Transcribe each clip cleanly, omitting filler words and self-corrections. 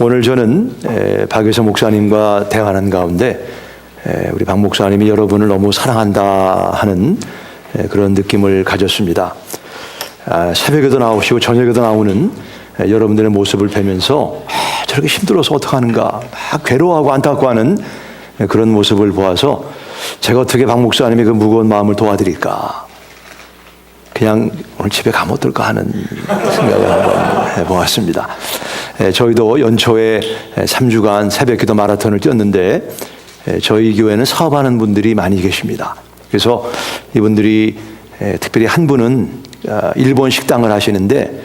오늘 저는 박유서 목사님과 대화하는 가운데 우리 박 목사님이 여러분을 너무 사랑한다 하는 그런 느낌을 가졌습니다. 새벽에도 나오시고 저녁에도 나오는 여러분들의 모습을 뵈면서 저렇게 힘들어서 어떡하는가 막 괴로워하고 안타까워하는 그런 모습을 보아서 제가 어떻게 박 목사님의 그 무거운 마음을 도와드릴까, 그냥 오늘 집에 가면 어떨까 하는 생각을 한번 해보았습니다. 저희도 연초에 3주간 새벽기도 마라톤을 뛰었는데 저희 교회는 사업하는 분들이 많이 계십니다. 그래서 이분들이 특별히 한 분은 일본 식당을 하시는데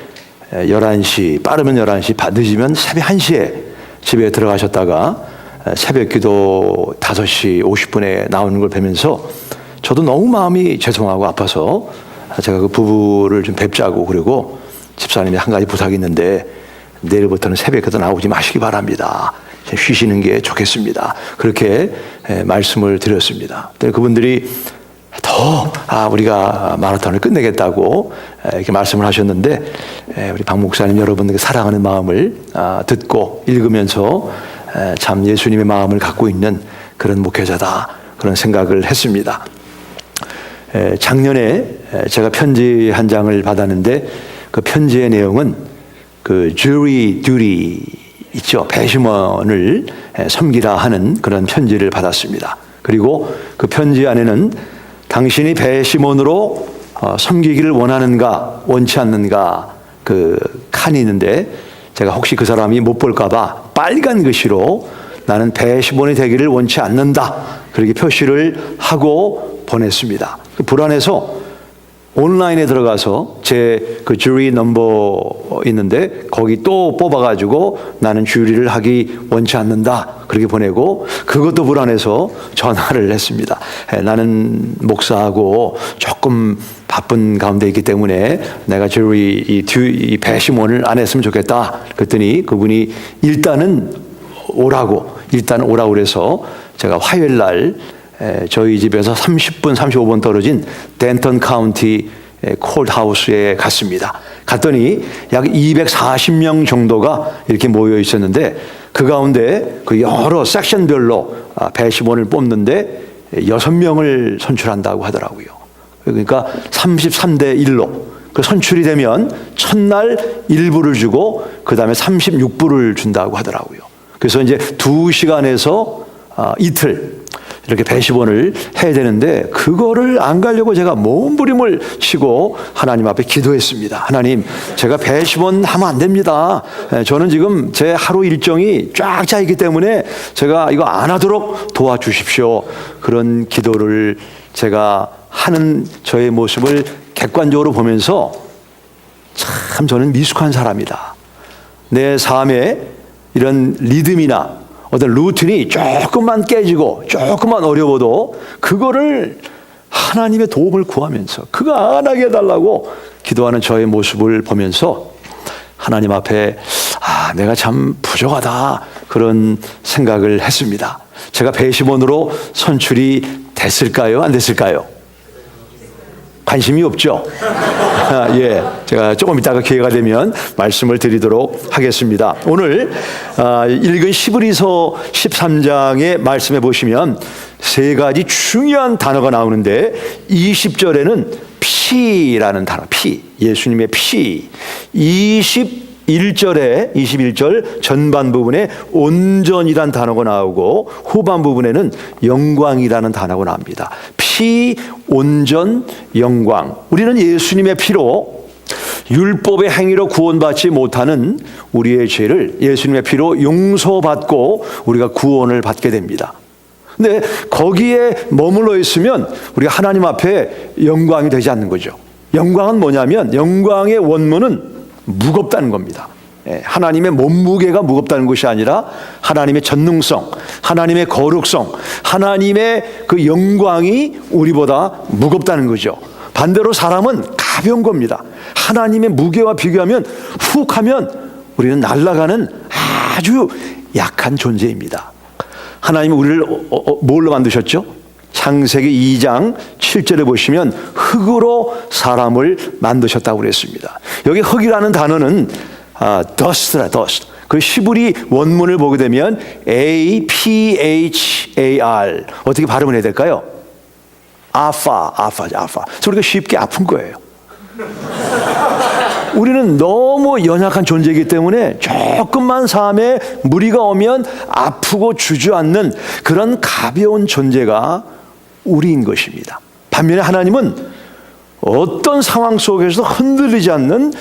11시, 빠르면 11시, 늦으면 새벽 1시에 집에 들어가셨다가 새벽기도 5시 50분에 나오는 걸 뵈면서 저도 너무 마음이 죄송하고 아파서 제가 그 부부를 좀 뵙자고, 그리고 집사님이 한 가지 부탁이 있는데 내일부터는 새벽에도 나오지 마시기 바랍니다. 쉬시는 게 좋겠습니다. 그렇게 말씀을 드렸습니다. 그분들이 더 우리가 마라톤을 끝내겠다고 이렇게 말씀을 하셨는데 우리 박 목사님 여러분들께 사랑하는 마음을 듣고 읽으면서 참 예수님의 마음을 갖고 있는 그런 목회자다, 그런 생각을 했습니다. 작년에 제가 편지 한 장을 받았는데 그 편지의 내용은 그 jury duty 있죠. 배심원을 섬기라 하는 그런 편지를 받았습니다. 그리고 그 편지 안에는 당신이 배심원으로 섬기기를 원하는가 원치 않는가 그 칸이 있는데, 제가 혹시 그 사람이 못 볼까 봐 빨간 글씨로 나는 배심원이 되기를 원치 않는다 그렇게 표시를 하고 보냈습니다. 불안해서 온라인에 들어가서 제 그 주리 넘버 있는데 거기 또 뽑아가지고 나는 주리를 하기 원치 않는다 그렇게 보내고, 그것도 불안해서 전화를 했습니다. 나는 목사하고 조금 바쁜 가운데 있기 때문에 내가 주리 이 배심원을 안 했으면 좋겠다. 그랬더니 그분이 일단 오라고 그래서 제가 화요일 날 저희 집에서 30분 35분 떨어진 덴턴 카운티 콜드하우스에 갔습니다. 갔더니 약 240명 정도가 이렇게 모여 있었는데 그 가운데 그 여러 섹션별로 배심원을 뽑는데 6명을 선출한다고 하더라고요. 그러니까 33대 1로 그 선출이 되면 첫날 1부를 주고 그 다음에 36부를 준다고 하더라고요. 그래서 이제 2시간에서 이틀 이렇게 배심원을 해야 되는데 그거를 안 가려고 제가 몸부림을 치고 하나님 앞에 기도했습니다. 하나님, 제가 배심원 하면 안 됩니다. 저는 지금 제 하루 일정이 쫙 짜 있기 때문에 제가 이거 안 하도록 도와주십시오. 그런 기도를 제가 하는 저의 모습을 객관적으로 보면서 참 저는 미숙한 사람이다. 내 삶에 이런 리듬이나 어떤 루틴이 조금만 깨지고 조금만 어려워도 그거를 하나님의 도움을 구하면서 그거 안 하게 해달라고 기도하는 저의 모습을 보면서 하나님 앞에 내가 참 부족하다 그런 생각을 했습니다. 제가 배심원으로 선출이 됐을까요? 안 됐을까요? 관심이 없죠? 예, 제가 조금 이따가 기회가 되면 말씀을 드리도록 하겠습니다. 오늘 읽은 히브리서 13장의 말씀에 보시면 세 가지 중요한 단어가 나오는데 20절에는 피라는 단어, 피, 예수님의 피, 21절 전반 부분에 온전이란 단어가 나오고 후반 부분에는 영광이라는 단어가 나옵니다. 피, 온전, 영광. 우리는 예수님의 피로 율법의 행위로 구원받지 못하는 우리의 죄를 예수님의 피로 용서받고 우리가 구원을 받게 됩니다. 근데 거기에 머물러 있으면 우리가 하나님 앞에 영광이 되지 않는 거죠. 영광은 뭐냐면 영광의 원문은 무겁다는 겁니다. 하나님의 몸무게가 무겁다는 것이 아니라 하나님의 전능성, 하나님의 거룩성, 하나님의 그 영광이 우리보다 무겁다는 거죠. 반대로 사람은 가벼운 겁니다. 하나님의 무게와 비교하면 훅 하면 우리는 날아가는 아주 약한 존재입니다. 하나님은 우리를 뭘로 만드셨죠? 창세기 2장 7절에 보시면 흙으로 사람을 만드셨다고 그랬습니다. 여기 흙이라는 단어는 dust라, dust. 그 히브리 원문을 보게 되면 APHAR 어떻게 발음을 해야 될까요? 아파죠. 그래서 우리가 쉽게 아픈 거예요. 우리는 너무 연약한 존재이기 때문에 조금만 삶에 무리가 오면 아프고 주저앉는 그런 가벼운 존재가 우리인 것입니다. 반면에 하나님은 어떤 상황 속에서도 흔들리지 않는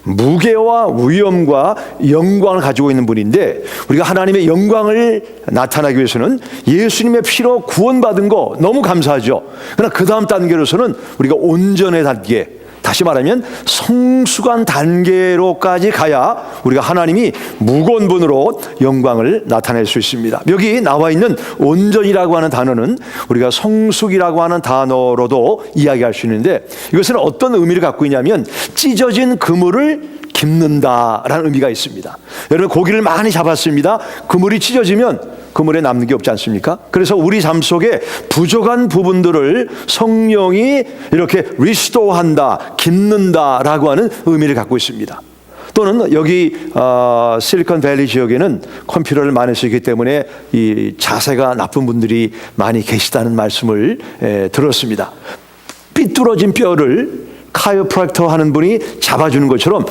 무게와 위엄과 영광을 가지고 있는 분인데, 우리가 하나님의 영광을 나타나기 위해서는 예수님의 피로 구원받은 거 너무 감사하죠. 그러나 그 다음 단계로서는 우리가 온전의 단계, 다시 말하면 성숙한 단계로까지 가야 우리가 하나님이 무거운 분으로 영광을 나타낼 수 있습니다. 여기 나와 있는 온전이라고 하는 단어는 우리가 성숙이라고 하는 단어로도 이야기할 수 있는데, 이것은 어떤 의미를 갖고 있냐면 찢어진 그물을 깁는다라는 의미가 있습니다. 여러분, 고기를 많이 잡았습니다. 그물이 찢어지면 그물에 남는 게 없지 않습니까? 그래서 우리 삶 속에 부족한 부분들을 성령이 이렇게 리스토어한다, 깁는다라고 하는 의미를 갖고 있습니다. 또는 여기 실리콘밸리 지역에는 컴퓨터를 많이 쓰기 때문에 이 자세가 나쁜 분들이 많이 계시다는 말씀을 들었습니다. 삐뚤어진 뼈를 카이로프랙터 하는 분이 잡아주는 것처럼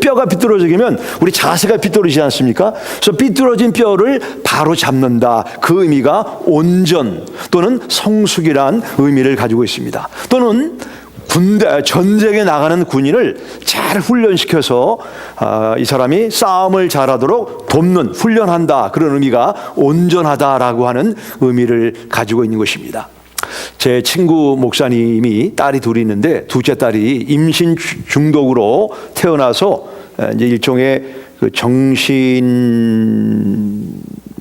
뼈가 삐뚤어지면 우리 자세가 삐뚤어지지 않습니까? 그래서 삐뚤어진 뼈를 바로 잡는다. 그 의미가 온전 또는 성숙이란 의미를 가지고 있습니다. 또는 전쟁에 나가는 군인을 잘 훈련시켜서 이 사람이 싸움을 잘하도록 돕는, 훈련한다. 그런 의미가 온전하다라고 하는 의미를 가지고 있는 것입니다. 제 친구 목사님이 딸이 둘이 있는데, 둘째 딸이 임신 중독으로 태어나서 이제 일종의 그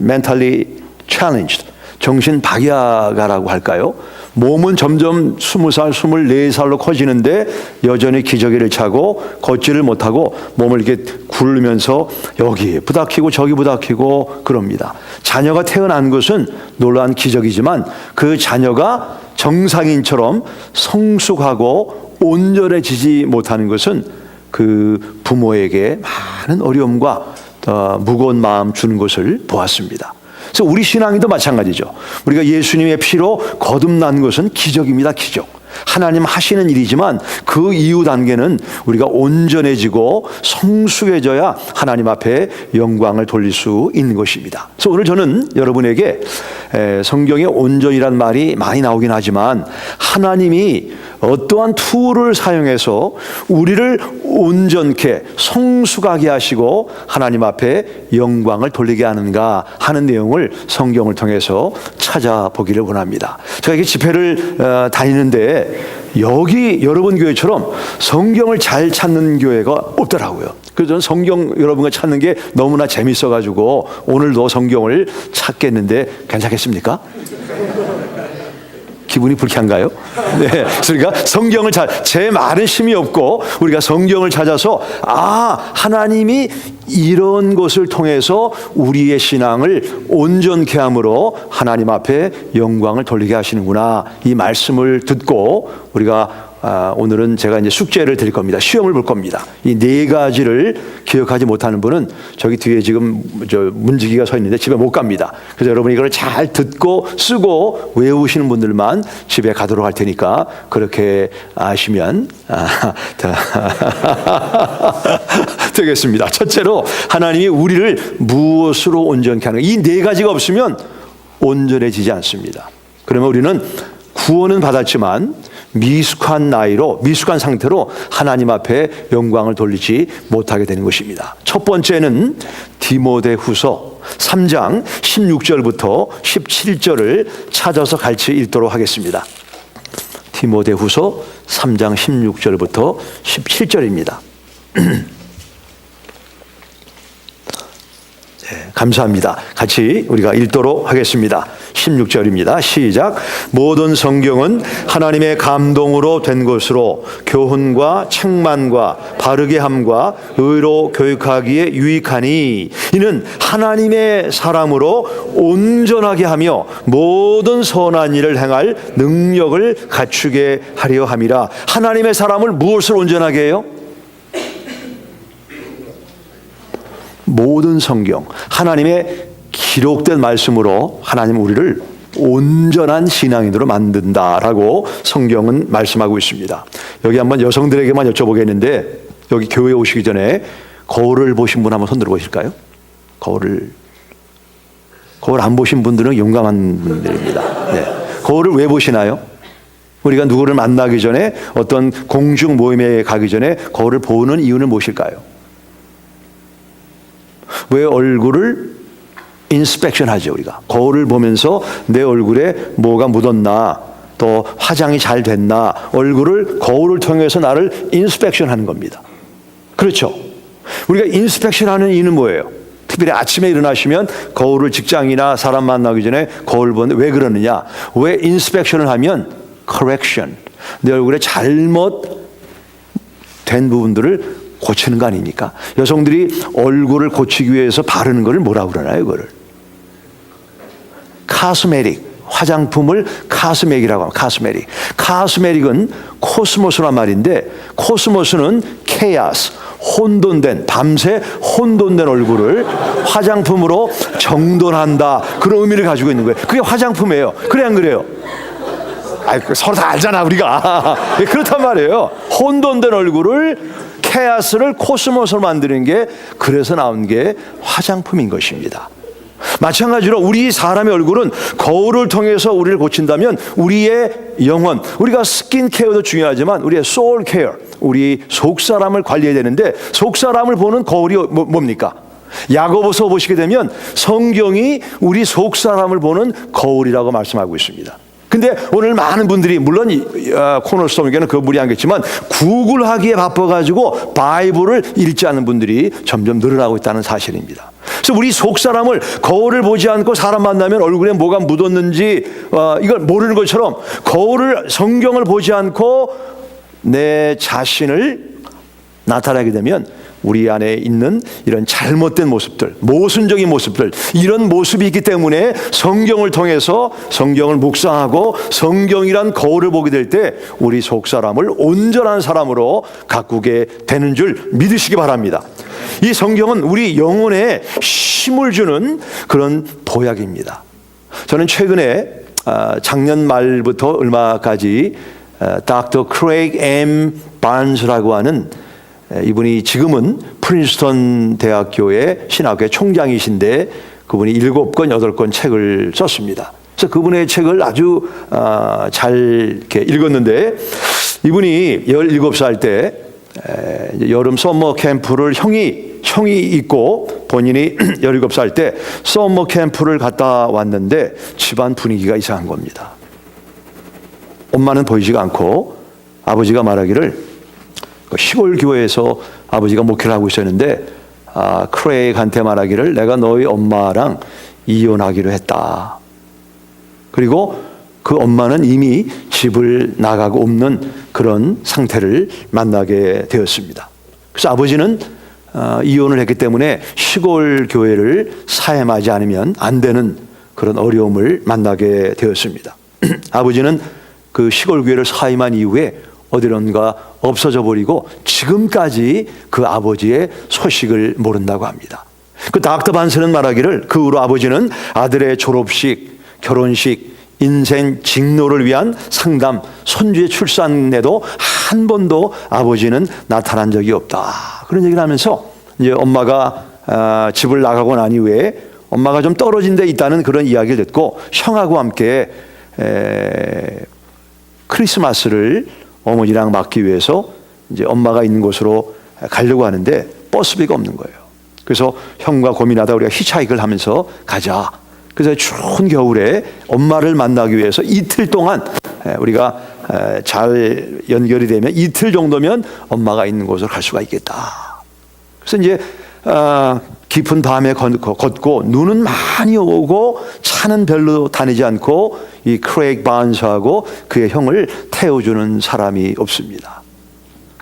mentally challenged, 정신 박야가라고 할까요? 몸은 점점 20살, 24살로 커지는데 여전히 기저귀를 차고 걷지를 못하고 몸을 이렇게 굴르면서 여기 부닥히고 저기 부닥히고 그럽니다. 자녀가 태어난 것은 놀라운 기적이지만 그 자녀가 정상인처럼 성숙하고 온전해지지 못하는 것은 그 부모에게 많은 어려움과 무거운 마음 주는 것을 보았습니다. 그래서 우리 신앙도 마찬가지죠. 우리가 예수님의 피로 거듭난 것은 기적입니다. 기적. 하나님 하시는 일이지만 그 이후 단계는 우리가 온전해지고 성숙해져야 하나님 앞에 영광을 돌릴 수 있는 것입니다. 그래서 오늘 저는 여러분에게 성경에 온전이란 말이 많이 나오긴 하지만 하나님이 어떠한 툴을 사용해서 우리를 온전케 성숙하게 하시고 하나님 앞에 영광을 돌리게 하는가 하는 내용을 성경을 통해서 찾아보기를 원합니다. 제가 이게 집회를 다니는데 여기 여러분 교회처럼 성경을 잘 찾는 교회가 없더라고요. 그래서 저는 성경 여러분과 찾는 게 너무나 재밌어가지고 오늘도 성경을 찾겠는데 괜찮겠습니까? 기분이 불쾌한가요? 네. 그러니까 성경을 제 말은 힘이 없고 우리가 성경을 찾아서 하나님이 이런 것을 통해서 우리의 신앙을 온전케 함으로 하나님 앞에 영광을 돌리게 하시는구나. 이 말씀을 듣고 우리가 오늘은 제가 이제 숙제를 드릴 겁니다. 시험을 볼 겁니다. 이 네 가지를 기억하지 못하는 분은 저기 뒤에 지금 문지기가 서 있는데 집에 못 갑니다. 그래서 여러분이 이걸 잘 듣고 쓰고 외우시는 분들만 집에 가도록 할 테니까 그렇게 아시면 되겠습니다. 첫째로 하나님이 우리를 무엇으로 온전케 하는, 이 네 가지가 없으면 온전해지지 않습니다. 그러면 우리는 구원은 받았지만 미숙한 상태로 하나님 앞에 영광을 돌리지 못하게 되는 것입니다. 첫 번째는 디모데후서 3장 16절부터 17절을 찾아서 같이 읽도록 하겠습니다. 디모데후서 3장 16절부터 17절입니다. 네, 감사합니다. 같이 우리가 읽도록 하겠습니다. 16절입니다. 시작. 모든 성경은 하나님의 감동으로 된 것으로 교훈과 책망과 바르게 함과 의로 교육하기에 유익하니 이는 하나님의 사람으로 온전하게 하며 모든 선한 일을 행할 능력을 갖추게 하려 함이라. 하나님의 사람을 무엇을 온전하게 해요? 모든 성경, 하나님의 기록된 말씀으로 하나님 우리를 온전한 신앙인으로 만든다라고 성경은 말씀하고 있습니다. 여기 한번 여성들에게만 여쭤보겠는데, 여기 교회에 오시기 전에 거울을 보신 분 한번 손 들어 보실까요? 거울 안 보신 분들은 용감한 분들입니다. 네. 거울을 왜 보시나요? 우리가 누구를 만나기 전에, 어떤 공중 모임에 가기 전에 거울을 보는 이유는 무엇일까요? 왜 얼굴을 인스펙션 하죠? 우리가 거울을 보면서 내 얼굴에 뭐가 묻었나, 또 화장이 잘 됐나, 얼굴을 거울을 통해서 나를 인스펙션 하는 겁니다. 그렇죠? 우리가 인스펙션 하는 이유는 뭐예요? 특별히 아침에 일어나시면 거울을, 직장이나 사람 만나기 전에 거울 보는데 왜 그러느냐? 왜 인스펙션을 하면 correction, 내 얼굴에 잘못된 부분들을 고치는 거 아닙니까? 여성들이 얼굴을 고치기 위해서 바르는 걸 뭐라고 그러나요? 그거를 카스메틱, 화장품을 카스메틱이라고 합니다. 카스메틱. 카스메틱은 코스모스란 말인데, 코스모스는 케아스, 혼돈된, 밤새 혼돈된 얼굴을 화장품으로 정돈한다, 그런 의미를 가지고 있는 거예요. 그게 화장품이에요. 그래 안 그래요? 서로 다 알잖아 우리가. 그렇단 말이에요. 혼돈된 얼굴을, 케아스를 코스모스로 만드는 게, 그래서 나온 게 화장품인 것입니다. 마찬가지로 우리 사람의 얼굴은 거울을 통해서 우리를 고친다면, 우리의 영혼, 우리가 스킨 케어도 중요하지만 우리의 소울 케어, 우리 속사람을 관리해야 되는데, 속사람을 보는 거울이 뭡니까? 야고보서 보시게 되면 성경이 우리 속사람을 보는 거울이라고 말씀하고 있습니다. 근데 오늘 많은 분들이, 물론 코너스톰에게는 그 무리 안겠지만, 구글하기에 바빠가지고 바이블을 읽지 않는 분들이 점점 늘어나고 있다는 사실입니다. 그래서 우리 속사람을, 거울을 보지 않고 사람 만나면 얼굴에 뭐가 묻었는지 이걸 모르는 것처럼, 거울을, 성경을 보지 않고 내 자신을 나타나게 되면 우리 안에 있는 이런 잘못된 모습들, 모순적인 모습들, 이런 모습이 있기 때문에 성경을 통해서, 성경을 묵상하고 성경이란 거울을 보게 될 때 우리 속사람을 온전한 사람으로 가꾸게 되는 줄 믿으시기 바랍니다. 이 성경은 우리 영혼에 힘을 주는 그런 보약입니다. 저는 최근에 작년 말부터 얼마까지 닥터 크레이그 M 바언스라고 하는, 이분이 지금은 프린스턴 대학교의 신학회 총장이신데, 그분이 7권, 8권 책을 썼습니다. 그래서 그분의 책을 아주 잘 이렇게 읽었는데, 이분이 17살 때 여름 서머 캠프를 형이 있고, 본인이 17살 때 서머 캠프를 갔다 왔는데 집안 분위기가 이상한 겁니다. 엄마는 보이지가 않고, 아버지가 말하기를, 시골 교회에서 아버지가 목회를 하고 있었는데, 크레이그한테 말하기를, 내가 너희 엄마랑 이혼하기로 했다. 그리고 그 엄마는 이미 집을 나가고 없는 그런 상태를 만나게 되었습니다. 그래서 아버지는 이혼을 했기 때문에 시골 교회를 사임하지 않으면 안 되는 그런 어려움을 만나게 되었습니다. 아버지는 그 시골 교회를 사임한 이후에 어디론가 없어져 버리고 지금까지 그 아버지의 소식을 모른다고 합니다. 그 닥터 반스는 말하기를, 그 후로 아버지는 아들의 졸업식, 결혼식, 인생 직로를 위한 상담, 손주의 출산에도 한 번도 아버지는 나타난 적이 없다, 그런 얘기를 하면서, 이제 엄마가 집을 나가고 난 이후에 엄마가 좀 떨어진 데 있다는 그런 이야기를 듣고, 형하고 함께 크리스마스를 어머니랑 맞기 위해서 이제 엄마가 있는 곳으로 가려고 하는데 버스비가 없는 거예요. 그래서 형과 고민하다 우리가 히치하이크를 하면서 가자. 그래서 추운 겨울에 엄마를 만나기 위해서 이틀 동안, 우리가 잘 연결이 되면 이틀 정도면 엄마가 있는 곳으로 갈 수가 있겠다. 그래서 이제 깊은 밤에 걷고, 눈은 많이 오고 차는 별로 다니지 않고, 이 크레이그 바언스하고 그의 형을 태워주는 사람이 없습니다.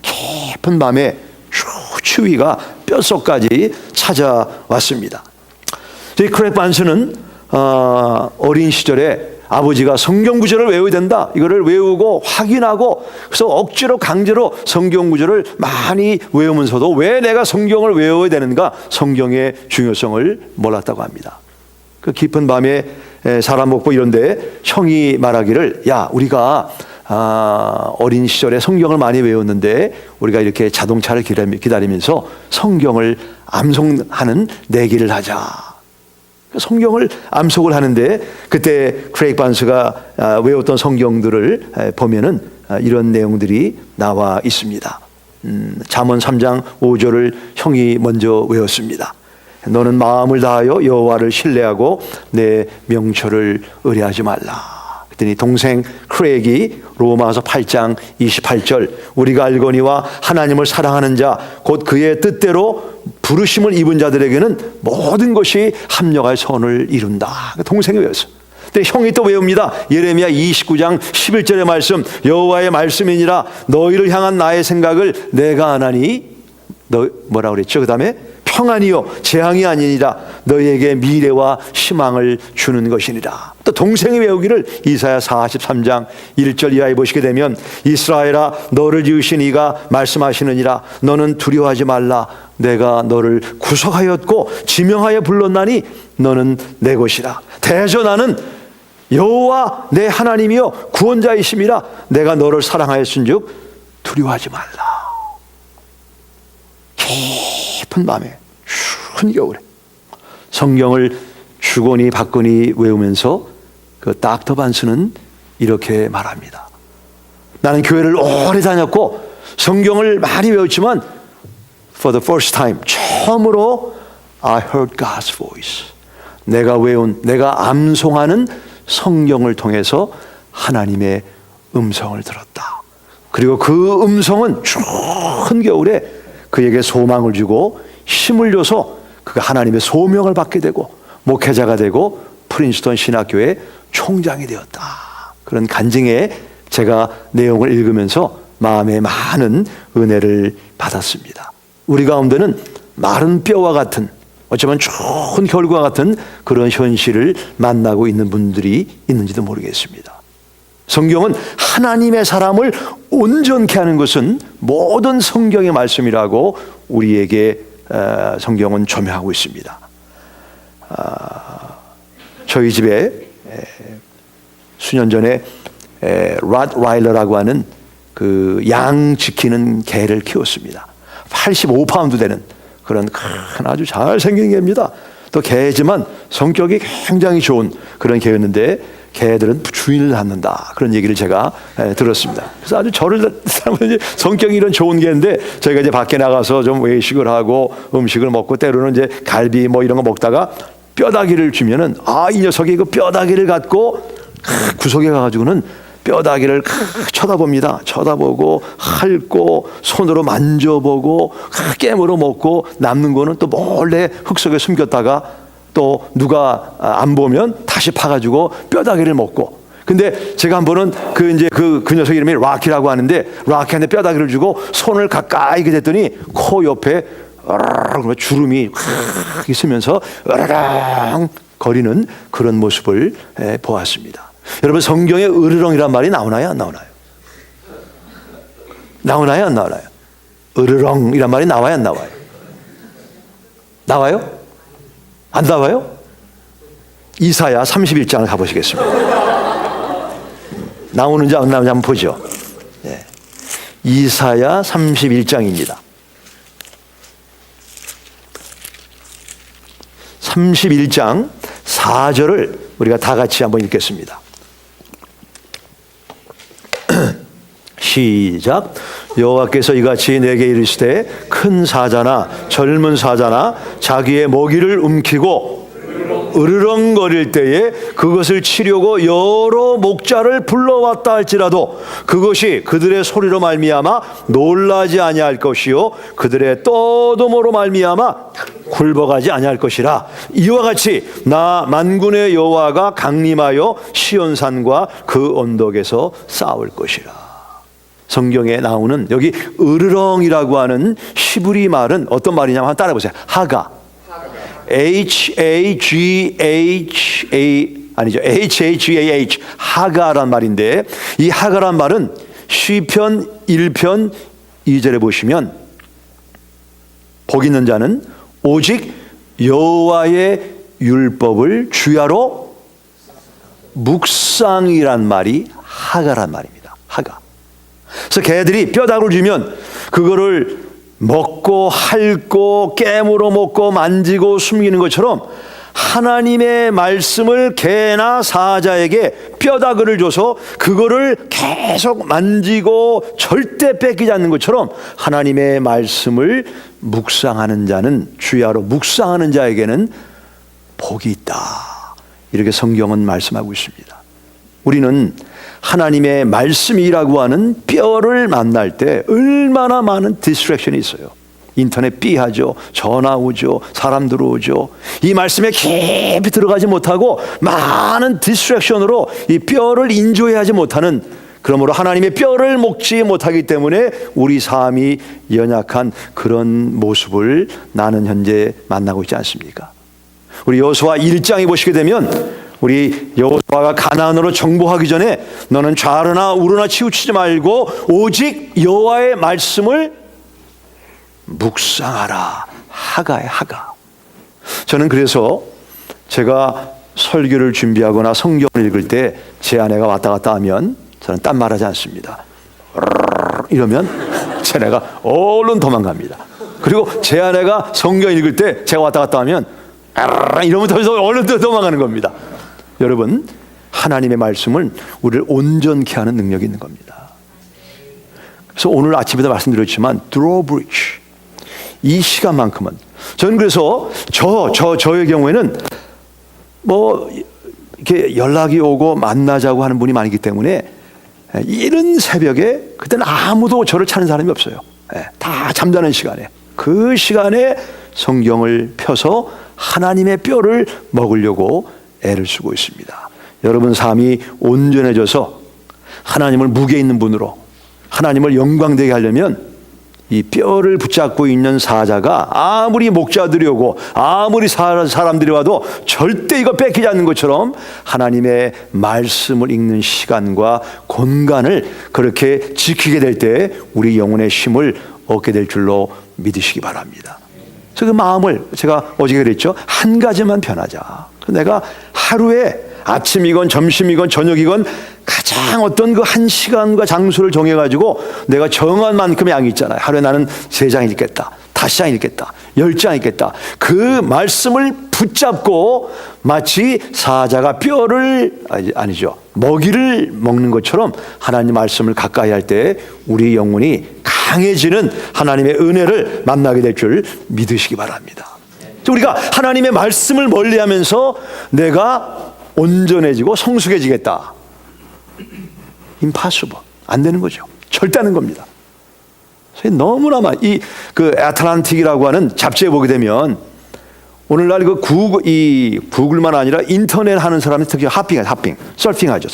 깊은 밤에 추위가 뼛속까지 찾아왔습니다. 이 크레이그 바언스는 어린 시절에 아버지가 성경 구절을 외워야 된다. 이거를 외우고 확인하고, 그래서 억지로 강제로 성경 구절을 많이 외우면서도 왜 내가 성경을 외워야 되는가? 성경의 중요성을 몰랐다고 합니다. 그 깊은 밤에 사람 먹고 이런데 형이 말하기를, 야, 우리가 어린 시절에 성경을 많이 외웠는데 우리가 이렇게 자동차를 기다리면서 성경을 암송하는 내기를 하자. 성경을 암송을 하는데 그때 크레이그 반스가 외웠던 성경들을 보면은 이런 내용들이 나와 있습니다. 잠언 3장 5절을 형이 먼저 외웠습니다. 너는 마음을 다하여 여호와를 신뢰하고 내 명철을 의뢰하지 말라. 그랬더니 동생 크레이기 로마서 8장 28절, 우리가 알거니와 하나님을 사랑하는 자 곧 그의 뜻대로 부르심을 입은 자들에게는 모든 것이 합력하여 선을 이룬다. 동생이 외웠어. 근데 형이 또 외웁니다. 예레미야 29장 11절의 말씀, 여호와의 말씀이니라 너희를 향한 나의 생각을 내가 아나니, 너 뭐라고 그랬죠? 그 다음에 평안이요 재앙이 아니니라 너희에게 미래와 희망을 주는 것이니라. 또 동생이 외우기를 이사야 43장 1절 이하에 보시게 되면, 이스라엘아 너를 지으신 이가 말씀하시느니라 너는 두려워하지 말라. 내가 너를 구속하였고 지명하여 불렀나니 너는 내 것이라. 대저 나는 여호와 내 하나님이여 구원자이심이라. 내가 너를 사랑하였은즉 두려워하지 말라. 깊은 밤에 추운 겨울에 성경을 주거니 받거니 외우면서 그 닥터 반스는 이렇게 말합니다. 나는 교회를 오래 다녔고 성경을 많이 외웠지만 for the first time, 처음으로 I heard God's voice. 내가 외운, 내가 암송하는 성경을 통해서 하나님의 음성을 들었다. 그리고 그 음성은 추운 겨울에 그에게 소망을 주고 힘을 줘서 그가 하나님의 소명을 받게 되고 목회자가 되고 프린스턴 신학교의 총장이 되었다. 그런 간증에 제가 내용을 읽으면서 마음에 많은 은혜를 받았습니다. 우리 가운데는 마른 뼈와 같은, 어쩌면 추운 겨울과 같은 그런 현실을 만나고 있는 분들이 있는지도 모르겠습니다. 성경은 하나님의 사람을 온전케 하는 것은 모든 성경의 말씀이라고 우리에게 성경은 조명하고 있습니다. 저희 집에 수년 전에 랏와일러라고 하는 그 양 지키는 개를 키웠습니다. 85파운드 되는 그런 큰 아주 잘생긴 개입니다. 또 개지만 성격이 굉장히 좋은 그런 개였는데 개들은 주인을 닮는다, 그런 얘기를 제가 들었습니다. 그래서 아주 저를 성격이 이런 좋은 개인데 저희가 이제 밖에 나가서 좀 외식을 하고 음식을 먹고 때로는 이제 갈비 뭐 이런 거 먹다가 뼈다귀를 주면은 이 녀석이 그 뼈다귀를 갖고 구석에 가가지고는 뼈다귀를 쳐다봅니다. 쳐다보고 핥고 손으로 만져보고 깨물어 먹고 남는 거는 또 몰래 흙 속에 숨겼다가 또 누가 안 보면 다시 파가지고 뼈다귀를 먹고. 근데 제가 한 번은 그 녀석 이름이 락키라고 하는데 락키한테 뼈다귀를 주고 손을 가까이 대더니 코 옆에 주름이 있으면서 으르렁 거리는 그런 모습을 보았습니다. 여러분, 성경에 으르렁이란 말이 나오나요, 안 나오나요? 나오나요, 안 나오나요? 으르렁이란 말이 나와요, 안 나와요? 나와요? 안 나와요? 이사야 31장을 가보시겠습니다. 나오는지 안 나오는지 한번 보죠. 네. 이사야 31장입니다. 31장 4절을 우리가 다 같이 한번 읽겠습니다. 시작. 여호와께서 이같이 내게 이르시되 큰 사자나 젊은 사자나 자기의 먹이를 움키고 으르렁거릴 때에 그것을 치려고 여러 목자를 불러왔다 할지라도 그것이 그들의 소리로 말미암아 놀라지 아니할 것이요 그들의 떠듬으로 말미암아 굴복하지 아니할 것이라. 이와 같이 나 만군의 여호와가 강림하여 시온산과 그 언덕에서 싸울 것이라. 성경에 나오는 여기 으르렁이라고 하는 히브리 말은 어떤 말이냐면 한번 따라해 보세요. 하가. H-A-G-H-A 아니죠. HHAH, 하가란 말인데, 이 하가란 말은 시편 1편 2절에 보시면, 복 있는 자는 오직 여호와의 율법을 주야로 묵상이란 말이 하가란 말입니다. 하가. 그래서 개들이 뼈다귀를 주면 그거를 먹고 핥고 깨물어 먹고 만지고 숨기는 것처럼 하나님의 말씀을 개나 사자에게 뼈다귀를 줘서 그거를 계속 만지고 절대 뺏기지 않는 것처럼 하나님의 말씀을 묵상하는 자는, 주야로 묵상하는 자에게는 복이 있다. 이렇게 성경은 말씀하고 있습니다. 우리는 하나님의 말씀이라고 하는 뼈를 만날 때 얼마나 많은 디스트랙션이 있어요. 인터넷 삐하죠. 전화 오죠. 사람 들어오죠. 이 말씀에 깊이 들어가지 못하고 많은 디스트랙션으로 이 뼈를 인조해하지 못하는, 그러므로 하나님의 뼈를 먹지 못하기 때문에 우리 삶이 연약한 그런 모습을 나는 현재 만나고 있지 않습니까? 우리 여호수아 1장에 보시게 되면 우리 여호수아가 가나안으로 정복하기 전에 너는 좌르나 우르나 치우치지 말고 오직 여호와의 말씀을 묵상하라. 하가의 하가. 저는 그래서 제가 설교를 준비하거나 성경을 읽을 때 제 아내가 왔다 갔다 하면 저는 딴 말하지 않습니다. 이러면 제 아내가 얼른 도망갑니다. 그리고 제 아내가 성경 읽을 때 제가 왔다 갔다 하면 이러면 더 얼른 도망가는 겁니다. 여러분, 하나님의 말씀은 우리를 온전케 하는 능력이 있는 겁니다. 그래서 오늘 아침에도 말씀드렸지만 드로브리지, 이 시간만큼은 저는 그래서 저의 경우에는 뭐 이렇게 연락이 오고 만나자고 하는 분이 많기 때문에 이른 새벽에 그때는 아무도 저를 찾는 사람이 없어요. 다 잠자는 시간에, 그 시간에 성경을 펴서 하나님의 뼈를 먹으려고 애를 쓰고 있습니다. 여러분 삶이 온전해져서 하나님을 무게 있는 분으로 하나님을 영광되게 하려면 이 뼈를 붙잡고 있는 사자가 아무리 목자들이 오고 아무리 사람들이 와도 절대 이거 뺏기지 않는 것처럼 하나님의 말씀을 읽는 시간과 공간을 그렇게 지키게 될 때 우리 영혼의 힘을 얻게 될 줄로 믿으시기 바랍니다. 그래서 그 마음을 제가 어제 그랬죠. 한 가지만 변하자. 내가 하루에 아침이건 점심이건 저녁이건 가장 어떤 그 한 시간과 장소를 정해가지고 내가 정한 만큼의 양이 있잖아요. 하루에 나는 3장 읽겠다, 5장 읽겠다, 10장 읽겠다. 그 말씀을 붙잡고 마치 사자가 뼈를 아니죠, 먹이를 먹는 것처럼 하나님 말씀을 가까이 할 때 우리 영혼이 강해지는 하나님의 은혜를 만나게 될 줄 믿으시기 바랍니다. 우리가 하나님의 말씀을 멀리하면서 내가 온전해지고 성숙해지겠다. impossible. 안 되는 거죠. 절대 안 되는 겁니다. 너무나 그 애틀란틱이라고 하는 잡지에 보게 되면 오늘날 그 구글만 아니라 인터넷 하는 사람이 특히 서핑하죠.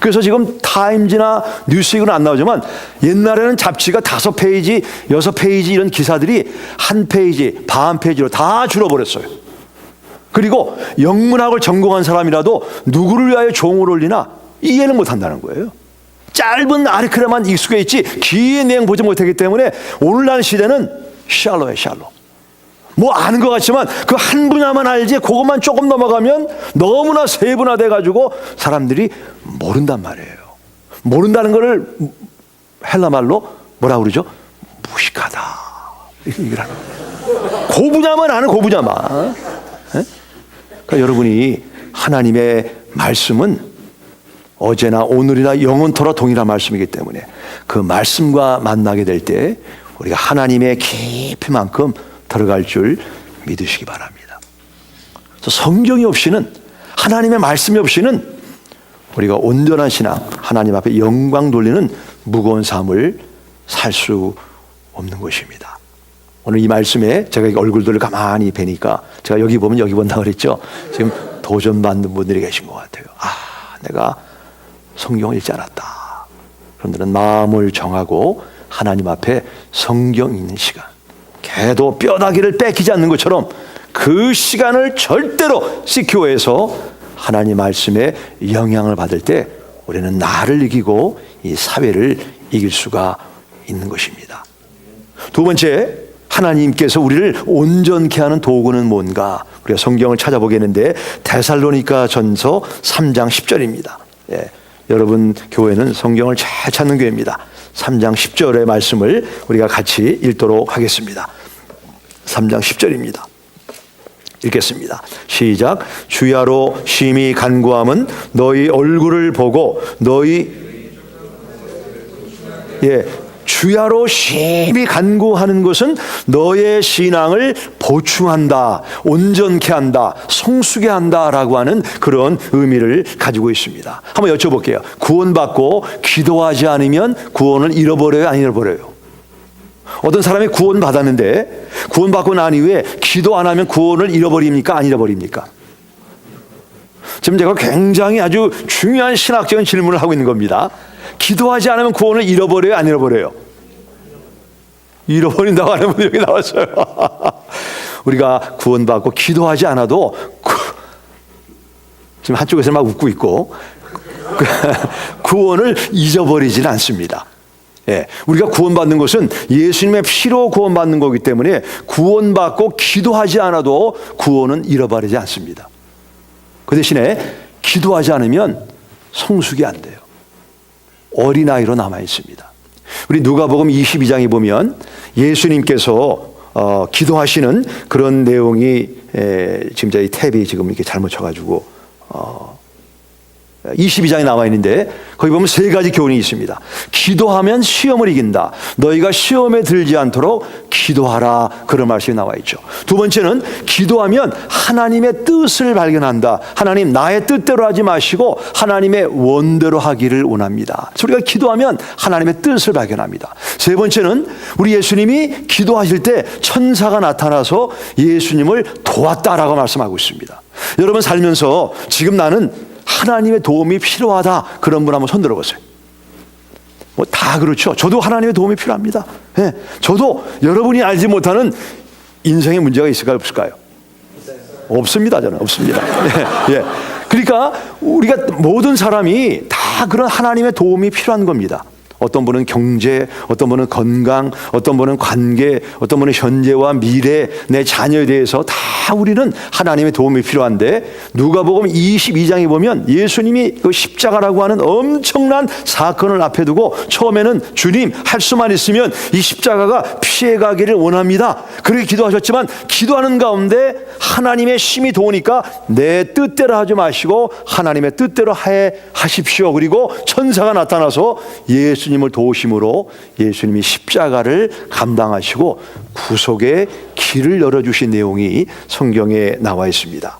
그래서 지금 타임즈나 뉴스웨이크는 안 나오지만 옛날에는 잡지가 5페이지, 6페이지 이런 기사들이 1페이지, 반 페이지로 다 줄어버렸어요. 그리고 영문학을 전공한 사람이라도 누구를 위하여 종을 올리나 이해는 못한다는 거예요. 짧은 아리크레만 익숙해 있지 긴 내용 보지 못하기 때문에 오늘날 시대는 샬로예요. 샬로. 뭐 아는 것 같지만 그 한 분야만 알지 그것만 조금 넘어가면 너무나 세분화돼 가지고 사람들이 모른단 말이에요. 모른다는 거를 헬라 말로 뭐라고 그러죠? 무식하다. 이걸 하는 거예요. 그 분야만 아는 그 분야만. 그러니까 여러분이 하나님의 말씀은 어제나 오늘이나 영원토록 동일한 말씀이기 때문에 그 말씀과 만나게 될 때 우리가 하나님의 깊이만큼 들어갈 줄 믿으시기 바랍니다. 그래서 성경이 없이는, 하나님의 말씀이 없이는 우리가 온전한 신앙, 하나님 앞에 영광 돌리는 무거운 삶을 살 수 없는 것입니다. 오늘 이 말씀에 제가 얼굴들을 가만히 뵈니까 제가 여기 보면 여기 본다고 그랬죠. 지금 도전받는 분들이 계신 것 같아요. 내가 성경을 읽지 않았다. 그런들은 마음을 정하고 하나님 앞에 성경 읽는 시간, 개도 뼈다귀를 뺏기지 않는 것처럼 그 시간을 절대로 시큐어해서 하나님 말씀에 영향을 받을 때 우리는 나를 이기고 이 사회를 이길 수가 있는 것입니다. 두 번째, 하나님께서 우리를 온전케 하는 도구는 뭔가? 우리가 성경을 찾아보겠는데 데살로니가 전서 3장 10절입니다. 예, 여러분 교회는 성경을 잘 찾는 교회입니다. 3장 10절의 말씀을 우리가 같이 읽도록 하겠습니다. 3장 10절입니다. 읽겠습니다. 시작. 주야로 심히 간구함은 너희 얼굴을 보고 주야로 심히 간구하는 것은 너의 신앙을 보충한다, 온전케 한다, 성숙게 한다라고 하는 그런 의미를 가지고 있습니다. 한번 여쭤볼게요. 구원받고 기도하지 않으면 구원을 잃어버려요, 안 잃어버려요? 어떤 사람이 구원받았는데 구원받고 난 이후에 기도 안 하면 구원을 잃어버립니까, 안 잃어버립니까? 지금 제가 굉장히 아주 중요한 신학적인 질문을 하고 있는 겁니다. 기도하지 않으면 구원을 잃어버려요, 안 잃어버려요? 잃어버린다고 하는 분이 여기 나왔어요. 우리가 구원받고 기도하지 않아도 지금 한쪽에서 막 웃고 있고 구원을 잊어버리지는 않습니다. 예, 우리가 구원받는 것은 예수님의 피로 구원받는 거기 때문에 구원받고 기도하지 않아도 구원은 잃어버리지 않습니다. 그 대신에 기도하지 않으면 성숙이 안 돼요. 어린아이로 남아 있습니다. 우리 누가복음 22장에 보면 예수님께서 기도하시는 그런 내용이 지금 저희 탭이 지금 이렇게 잘못 쳐가지고 22장에 나와 있는데 거기 보면 세 가지 교훈이 있습니다. 기도하면 시험을 이긴다. 너희가 시험에 들지 않도록 기도하라. 그런 말씀이 나와 있죠. 두 번째는 기도하면 하나님의 뜻을 발견한다. 하나님 나의 뜻대로 하지 마시고 하나님의 원대로 하기를 원합니다. 우리가 기도하면 하나님의 뜻을 발견합니다. 세 번째는 우리 예수님이 기도하실 때 천사가 나타나서 예수님을 도왔다라고 말씀하고 있습니다. 여러분 살면서 지금 나는 하나님의 도움이 필요하다. 그런 분 한번 손 들어보세요. 뭐 다 그렇죠. 저도 하나님의 도움이 필요합니다. 예, 저도 여러분이 알지 못하는 인생의 문제가 있을까요, 없을까요? 없습니다. 저는 없습니다. 예, 예. 그러니까 우리가 모든 사람이 다 그런 하나님의 도움이 필요한 겁니다. 어떤 분은 경제, 어떤 분은 건강, 어떤 분은 관계, 어떤 분은 현재와 미래, 내 자녀에 대해서 다 우리는 하나님의 도움이 필요한데 누가복음 22장에 보면 예수님이 그 십자가라고 하는 엄청난 사건을 앞에 두고 처음에는 주님 할 수만 있으면 이 십자가가 피해가기를 원합니다. 그렇게 기도하셨지만 기도하는 가운데 하나님의 심이 도우니까 내 뜻대로 하지 마시고 하나님의 뜻대로 하십시오. 그리고 천사가 나타나서 예수님을 도우심으로 예수님이 십자가를 감당하시고 구속의 길을 열어주신 내용이 성경에 나와 있습니다.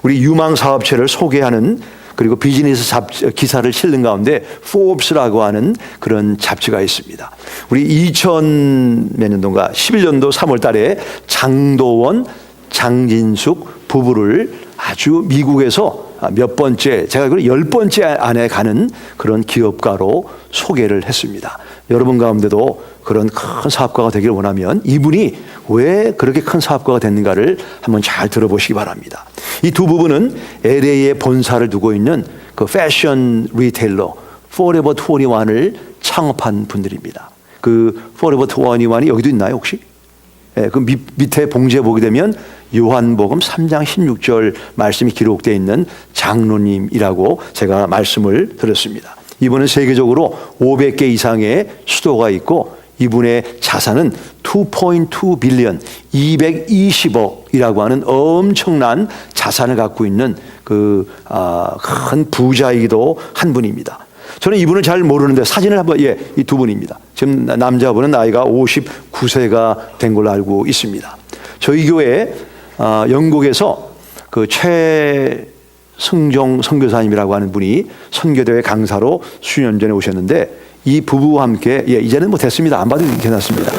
우리 유망사업체를 소개하는 그리고 비즈니스 기사를 실는 가운데 포브스라고 하는 그런 잡지가 있습니다. 우리 2000몇 년도인가 11년도 3월 달에 장도원, 장진숙 부부를 아주 미국에서 몇 번째, 제가 알기로 10번째 안에 가는 그런 기업가로 소개를 했습니다. 여러분 가운데도 그런 큰 사업가가 되길 원하면 이분이 왜 그렇게 큰 사업가가 됐는가를 한번 잘 들어보시기 바랍니다. 이 두 부부는 LA에 본사를 두고 있는 그 패션 리테일러 Forever 21을 창업한 분들입니다. 그 Forever 21이 여기도 있나요 혹시? 예, 그 밑에 봉지에 보게 되면 요한복음 3장 16절 말씀이 기록되어 있는 장로님이라고 제가 말씀을 드렸습니다. 이분은 세계적으로 500개 이상의 수도가 있고 이분의 자산은 2.2 빌리언, 220억이라고 하는 엄청난 자산을 갖고 있는 그 큰 부자이기도 한 분입니다. 저는 이분을 잘 모르는데 사진을 한번, 이 두 분입니다. 지금 남자분은 나이가 59세가 된 걸로 알고 있습니다. 저희 교회 영국에서 그 최승종 선교사님이라고 하는 분이 선교대회 강사로 수년 전에 오셨는데 이 부부와 함께 이제는 뭐 됐습니다. 안 받아도 괜찮습니다.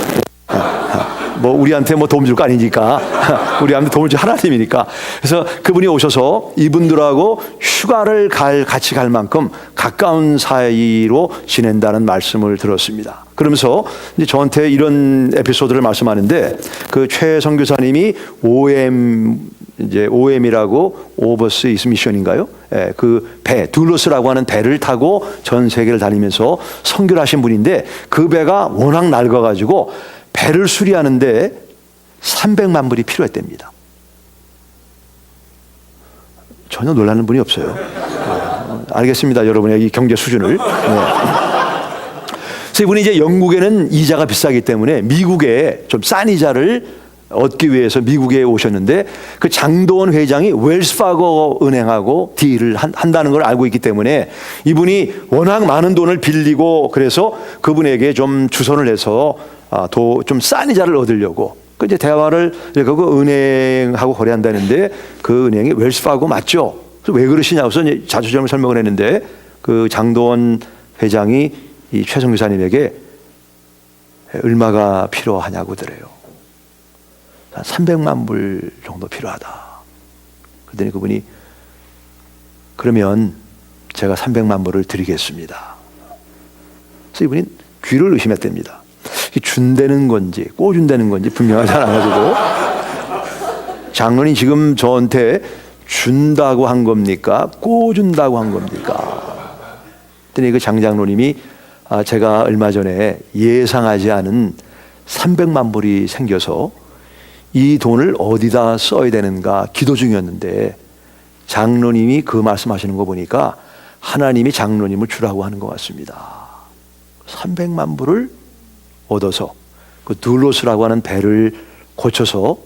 뭐 우리한테 뭐 도움 줄 거 아니니까 우리한테 도움을 줄 하나님이니까. 그래서 그분이 오셔서 이분들하고 휴가를 같이 갈 만큼 가까운 사이로 지낸다는 말씀을 들었습니다. 그러면서 이제 저한테 이런 에피소드를 말씀하는데 그 최 선교사님이 OM 이제 OM이라고 오버시스 미션인가요? 예, 그 배, 둘로스라고 하는 배를 타고 전 세계를 다니면서 선교를 하신 분인데 그 배가 워낙 낡아가지고 배를 수리하는데 300만 불이 필요했답니다. 전혀 놀라는 분이 없어요. 알겠습니다, 여러분의 이 경제 수준을. 그래서 이분이 이제 영국에는 이자가 비싸기 때문에 미국에 좀 싼 이자를 얻기 위해서 미국에 오셨는데 그 장도원 회장이 웰스파고 은행하고 딜을 한다는 걸 알고 있기 때문에 이분이 워낙 많은 돈을 빌리고 그래서 그분에게 좀 주선을 해서 좀 싼 이자를 얻으려고 그 이제 대화를 그 은행하고 거래한다는데 그 은행이 웰스파고 맞죠? 그래서 왜 그러시냐고 해서 자주점을 설명을 했는데 그 장도원 회장이 이 최 선교사님에게 얼마가 필요하냐고 그래요. 한 300만 불 정도 필요하다. 그랬더니 그분이 그러면 제가 300만 불을 드리겠습니다. 그래서 이분이 귀를 의심했답니다. 준다는 건지 꿔준다는 건지 분명하지 않아가지고 장로님 지금 저한테 준다고 한 겁니까? 꿔준다고 한 겁니까? 그랬더니 그 장장로님이 제가 얼마 전에 예상하지 않은 300만 불이 생겨서 이 돈을 어디다 써야 되는가 기도 중이었는데 장로님이 그 말씀하시는 거 보니까 하나님이 장로님을 주라고 하는 것 같습니다. 300만 불을 얻어서 그 둘로스라고 하는 배를 고쳐서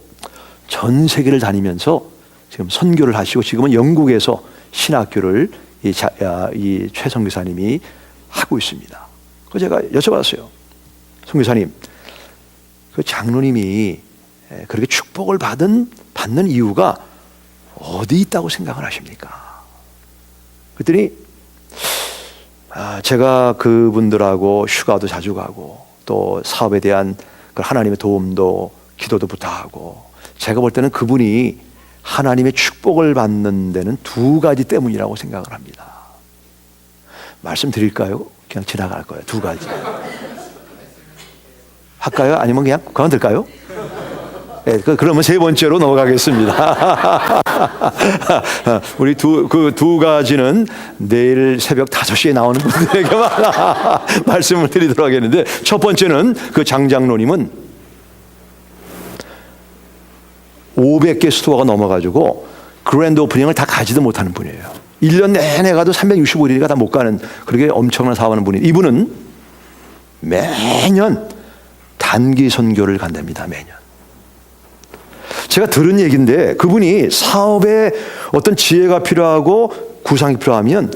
전 세계를 다니면서 지금 선교를 하시고 지금은 영국에서 신학교를 이 최 선교사님이 하고 있습니다. 그 제가 여쭤봤어요. 선교사님, 그 장로님이 그렇게 축복을 받는 이유가 어디 있다고 생각을 하십니까? 그랬더니 제가 그분들하고 휴가도 자주 가고 또 사업에 대한 하나님의 도움도 기도도 부탁하고 제가 볼 때는 그분이 하나님의 축복을 받는 데는 두 가지 때문이라고 생각을 합니다. 말씀드릴까요? 그냥 지나갈 거예요. 두 가지. 할까요? 아니면 그냥 그만둘까요? 네, 그러면 세 번째로 넘어가겠습니다. 우리 두 가지는 내일 새벽 5시에 나오는 분들에게만 말씀을 드리도록 하겠는데 첫 번째는 그 장장로님은 500개 스토어가 넘어가지고 그랜드 오프닝을 다 가지도 못하는 분이에요. 1년 내내 가도 365일이가 다 못 가는 그렇게 엄청난 사업하는 분이 이분은 매년 단기 선교를 간답니다. 매년. 제가 들은 얘기인데 그분이 사업에 어떤 지혜가 필요하고 구상이 필요하면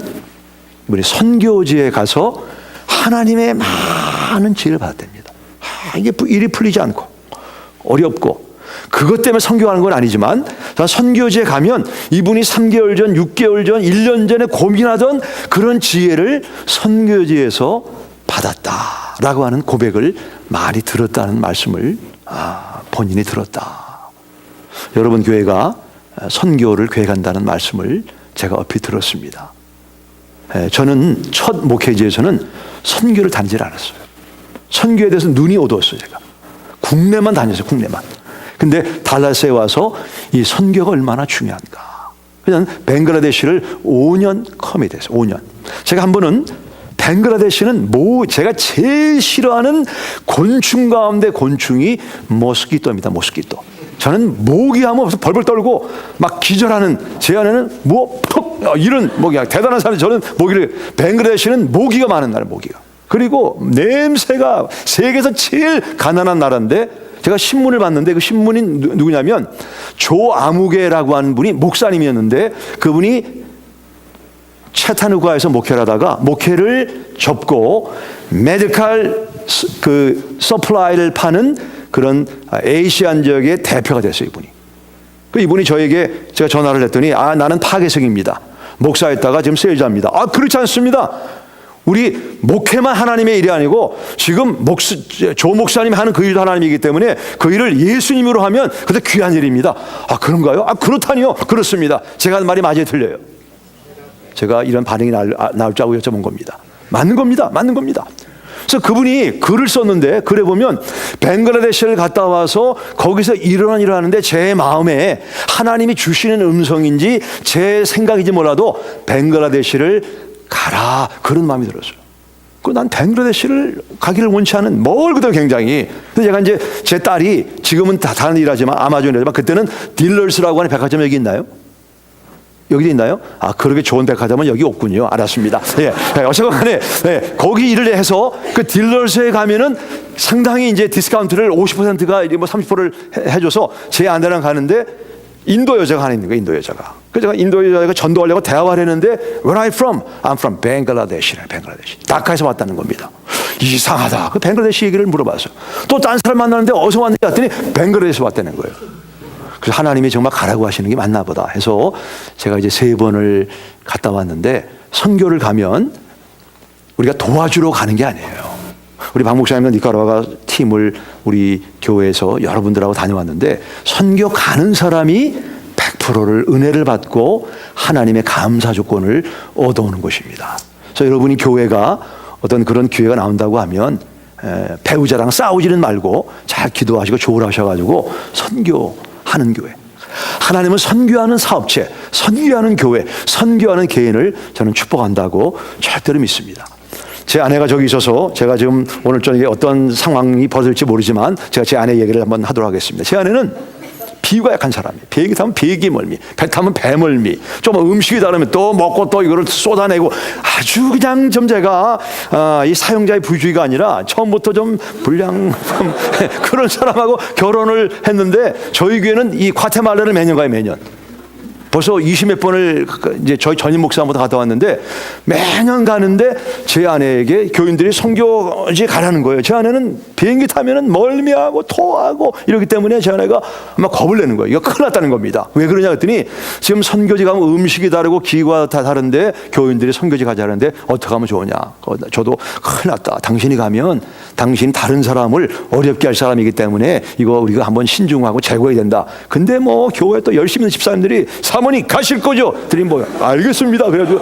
이분이 선교지에 가서 하나님의 많은 지혜를 받았답니다. 이게 일이 풀리지 않고 어렵고 그것 때문에 선교하는 건 아니지만 선교지에 가면 이분이 3개월 전, 6개월 전, 1년 전에 고민하던 그런 지혜를 선교지에서 받았다라고 하는 고백을 많이 들었다는 말씀을 본인이 들었다. 여러분 교회가 선교를 교회 간다는 말씀을 제가 얼핏 들었습니다. 저는 첫 목회지에서는 선교를 다니질 않았어요. 선교에 대해서 눈이 어두웠어요. 제가 국내만 다녔어요. 국내만. 근데 달라스에 와서 이 선교가 얼마나 중요한가. 그냥 벵글라데시를 5년 커밋했어요. 5년. 제가 한 번은 벵글라데시는 제가 제일 싫어하는 곤충 가운데 곤충이 모스키토입니다. 모스키토. 저는 모기 하면 벌벌 떨고 막 기절하는 제 안에는 이런 모기가 대단한 사람이 저는 벵글라데시는 모기가 많은 나라 모기가. 그리고 냄새가 세계에서 제일 가난한 나라인데 제가 신문을 봤는데 그 신문이 누구냐면 조아무개라고 하는 분이 목사님이었는데 그분이 채타누가에서 목회를 하다가 목회를 접고 메디컬 서플라이를 파는 그런 아시안 지역의 대표가 됐어요. 이분이 저에게 제가 전화를 했더니 나는 파괴성입니다. 목사였다가 지금 세일자입니다. 그렇지 않습니다. 우리 목회만 하나님의 일이 아니고 지금 조 목사님이 하는 그 일도 하나님이기 때문에 그 일을 예수님으로 하면 그것도 귀한 일입니다. 그런가요? 그렇다니요. 그렇습니다. 제가 하는 말이 맞아요, 틀려요? 제가 이런 반응이 나올 줄 알고 여쭤본 겁니다. 맞는 겁니다. 맞는 겁니다. 그래서 그분이 글을 썼는데 글에 보면 벵글라데시를 갔다 와서 거기서 일어나는데 제 마음에 하나님이 주시는 음성인지 제 생각인지 몰라도 벵글라데시를 가라, 그런 마음이 들었어요. 그리고 난 벵글라데시를 가기를 원치 않은, 멀거든 굉장히. 그래서 제가 이제 제 딸이, 지금은 다 다른 일 하지만 아마존이라지만 그때는 딜러스라고 하는 백화점 여기 있나요? 여기도 있나요? 아, 그렇게 좋은 백화점은 여기 없군요. 알았습니다. 예, 어쨌건 간에, 예, 거기 일을 해서 그 딜러스에 가면은 상당히 이제 디스카운트를 50%가 뭐 30%를 해줘서 제 아내랑 가는데 인도 여자가 하나 있는 거예요, 인도 여자가. 그래서 제가 인도 여자가 전도하려고 대화를 했는데 Where are you from? I'm from Bangladesh. 뱅글라데시. 다카에서 왔다는 겁니다. 이상하다. 그 뱅글라데시 얘기를 물어봤어요. 또 딴 사람 만나는데 어디서 왔는지 했더니 뱅글라데시에서 왔다는 거예요. 그래서 하나님이 정말 가라고 하시는 게 맞나 보다 해서 제가 이제 3번을 갔다 왔는데, 선교를 가면 우리가 도와주러 가는 게 아니에요. 우리 박 목사님은 니카라과 팀을 우리 교회에서 여러분들하고 다녀왔는데, 선교 가는 사람이 100%를 은혜를 받고 하나님의 감사 조건을 얻어오는 것입니다. 그래서 여러분이 교회가 어떤 그런 기회가 나온다고 하면 배우자랑 싸우지는 말고 잘 기도하시고 조율하셔가지고 선교하는 교회, 하나님은 선교하는 사업체, 선교하는 교회, 선교하는 개인을 저는 축복한다고 절대로 믿습니다. 제 아내가 저기 있어서 제가 지금 오늘 저녁에 어떤 상황이 벌어질지 모르지만 제가 제 아내 얘기를 한번 하도록 하겠습니다. 제 아내는 비유가 약한 사람이에요. 비행기 타면 비행기 멀미, 배 타면 배 멀미, 좀 음식이 다르면 또 먹고 또 이거를 쏟아내고, 아주 그냥 좀 제가 이 사용자의 부주의가 아니라 처음부터 좀 불량 그런 사람하고 결혼을 했는데, 저희 교회는 이 과테말라를 매년 가요, 매년. 벌써 20몇 번을 이제 저희 전임 목사님부터 갔다 왔는데, 매년 가는데 제 아내에게 교인들이 선교지 가라는 거예요. 제 아내는 비행기 타면은 멀미하고 토하고 이러기 때문에 제 아내가 아마 겁을 내는 거예요. 이거 큰일 났다는 겁니다. 왜 그러냐 했더니, 지금 선교지 가면 음식이 다르고 기구가 다 다른데 교인들이 선교지 가자는데 어떻게 하면 좋으냐. 저도 큰일 났다. 당신이 가면 당신이 다른 사람을 어렵게 할 사람이기 때문에 이거 우리가 한번 신중하고 재고해야 된다. 근데 뭐 교회 또 열심히 있는 집사님들이 사모님 가실 거죠? 드림 뭐 알겠습니다. 그래가지고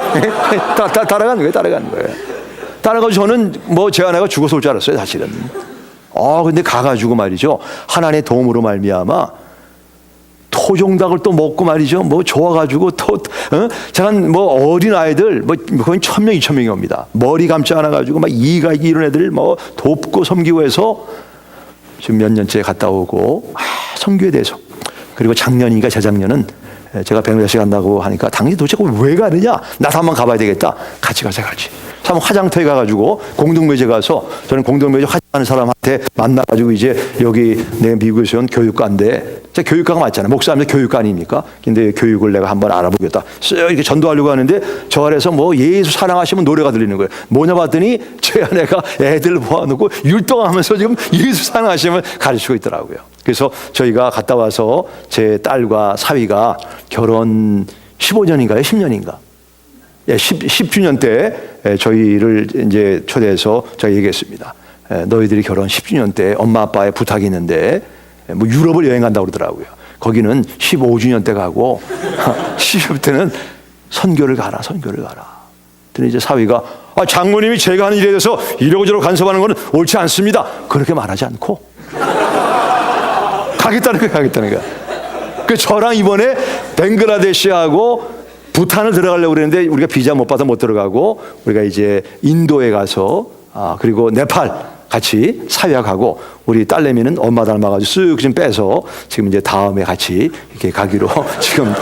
따라가는 거예요. 따라가서 저는 뭐 제 아내가 죽어서 올 줄 알았어요, 사실은. 근데 가가지고 말이죠, 하나님의 도움으로 말미암아 토종닭을 또 먹고 말이죠, 뭐 좋아가지고 잠깐 뭐 어린 아이들 뭐 거의 1000명, 2000명이 옵니다. 머리 감지 않아 가지고 막 이가 이런 애들 뭐 돕고 섬기고 해서 지금 몇 년째 갔다 오고, 선교에 대해서. 그리고 작년인가 재작년은 제가 뱅글라데시 간다고 하니까, 당신 도대체 왜 가느냐? 나도 한번 가봐야 되겠다. 같이 가자, 같이. 한번 화장터에 가가지고 공동묘지 가서, 저는 공동묘지 화장하는 사람한테 만나가지고, 이제 여기 내 미국에서 온 교육가인데, 제가 교육가가 맞잖아요. 목사님도 교육가 아닙니까? 근데 교육을 내가 한번 알아보겠다. 이렇게 전도하려고 하는데 저 아래서 뭐 예수 사랑하시면 노래가 들리는 거예요. 뭐냐 봤더니 제 아내가 애들 모아놓고 율동하면서 지금 예수 사랑하시면 가르치고 있더라고요. 그래서 저희가 갔다 와서 제 딸과 사위가 결혼 15년인가요? 10년인가? 10주년 때 저희를 이제 초대해서 제가 얘기했습니다. 너희들이 결혼 10주년 때 엄마 아빠의 부탁이 있는데 뭐 유럽을 여행 간다고 그러더라고요. 거기는 15주년 때 가고 10주년 때는 선교를 가라. 그랬더니 이제 사위가, 장모님이 제가 하는 일에 대해서 이러고저러고 간섭하는 것은 옳지 않습니다. 그렇게 말하지 않고 가겠다는 거야. 그 저랑 이번에 벵글라데시하고 부탄을 들어가려고 그랬는데 우리가 비자 못 받아 못 들어가고, 우리가 이제 인도에 가서 그리고 네팔 같이 사회와 가고, 우리 딸내미는 엄마 닮아가지고 쓱 좀 빼서 지금 이제 다음에 같이 이렇게 가기로 지금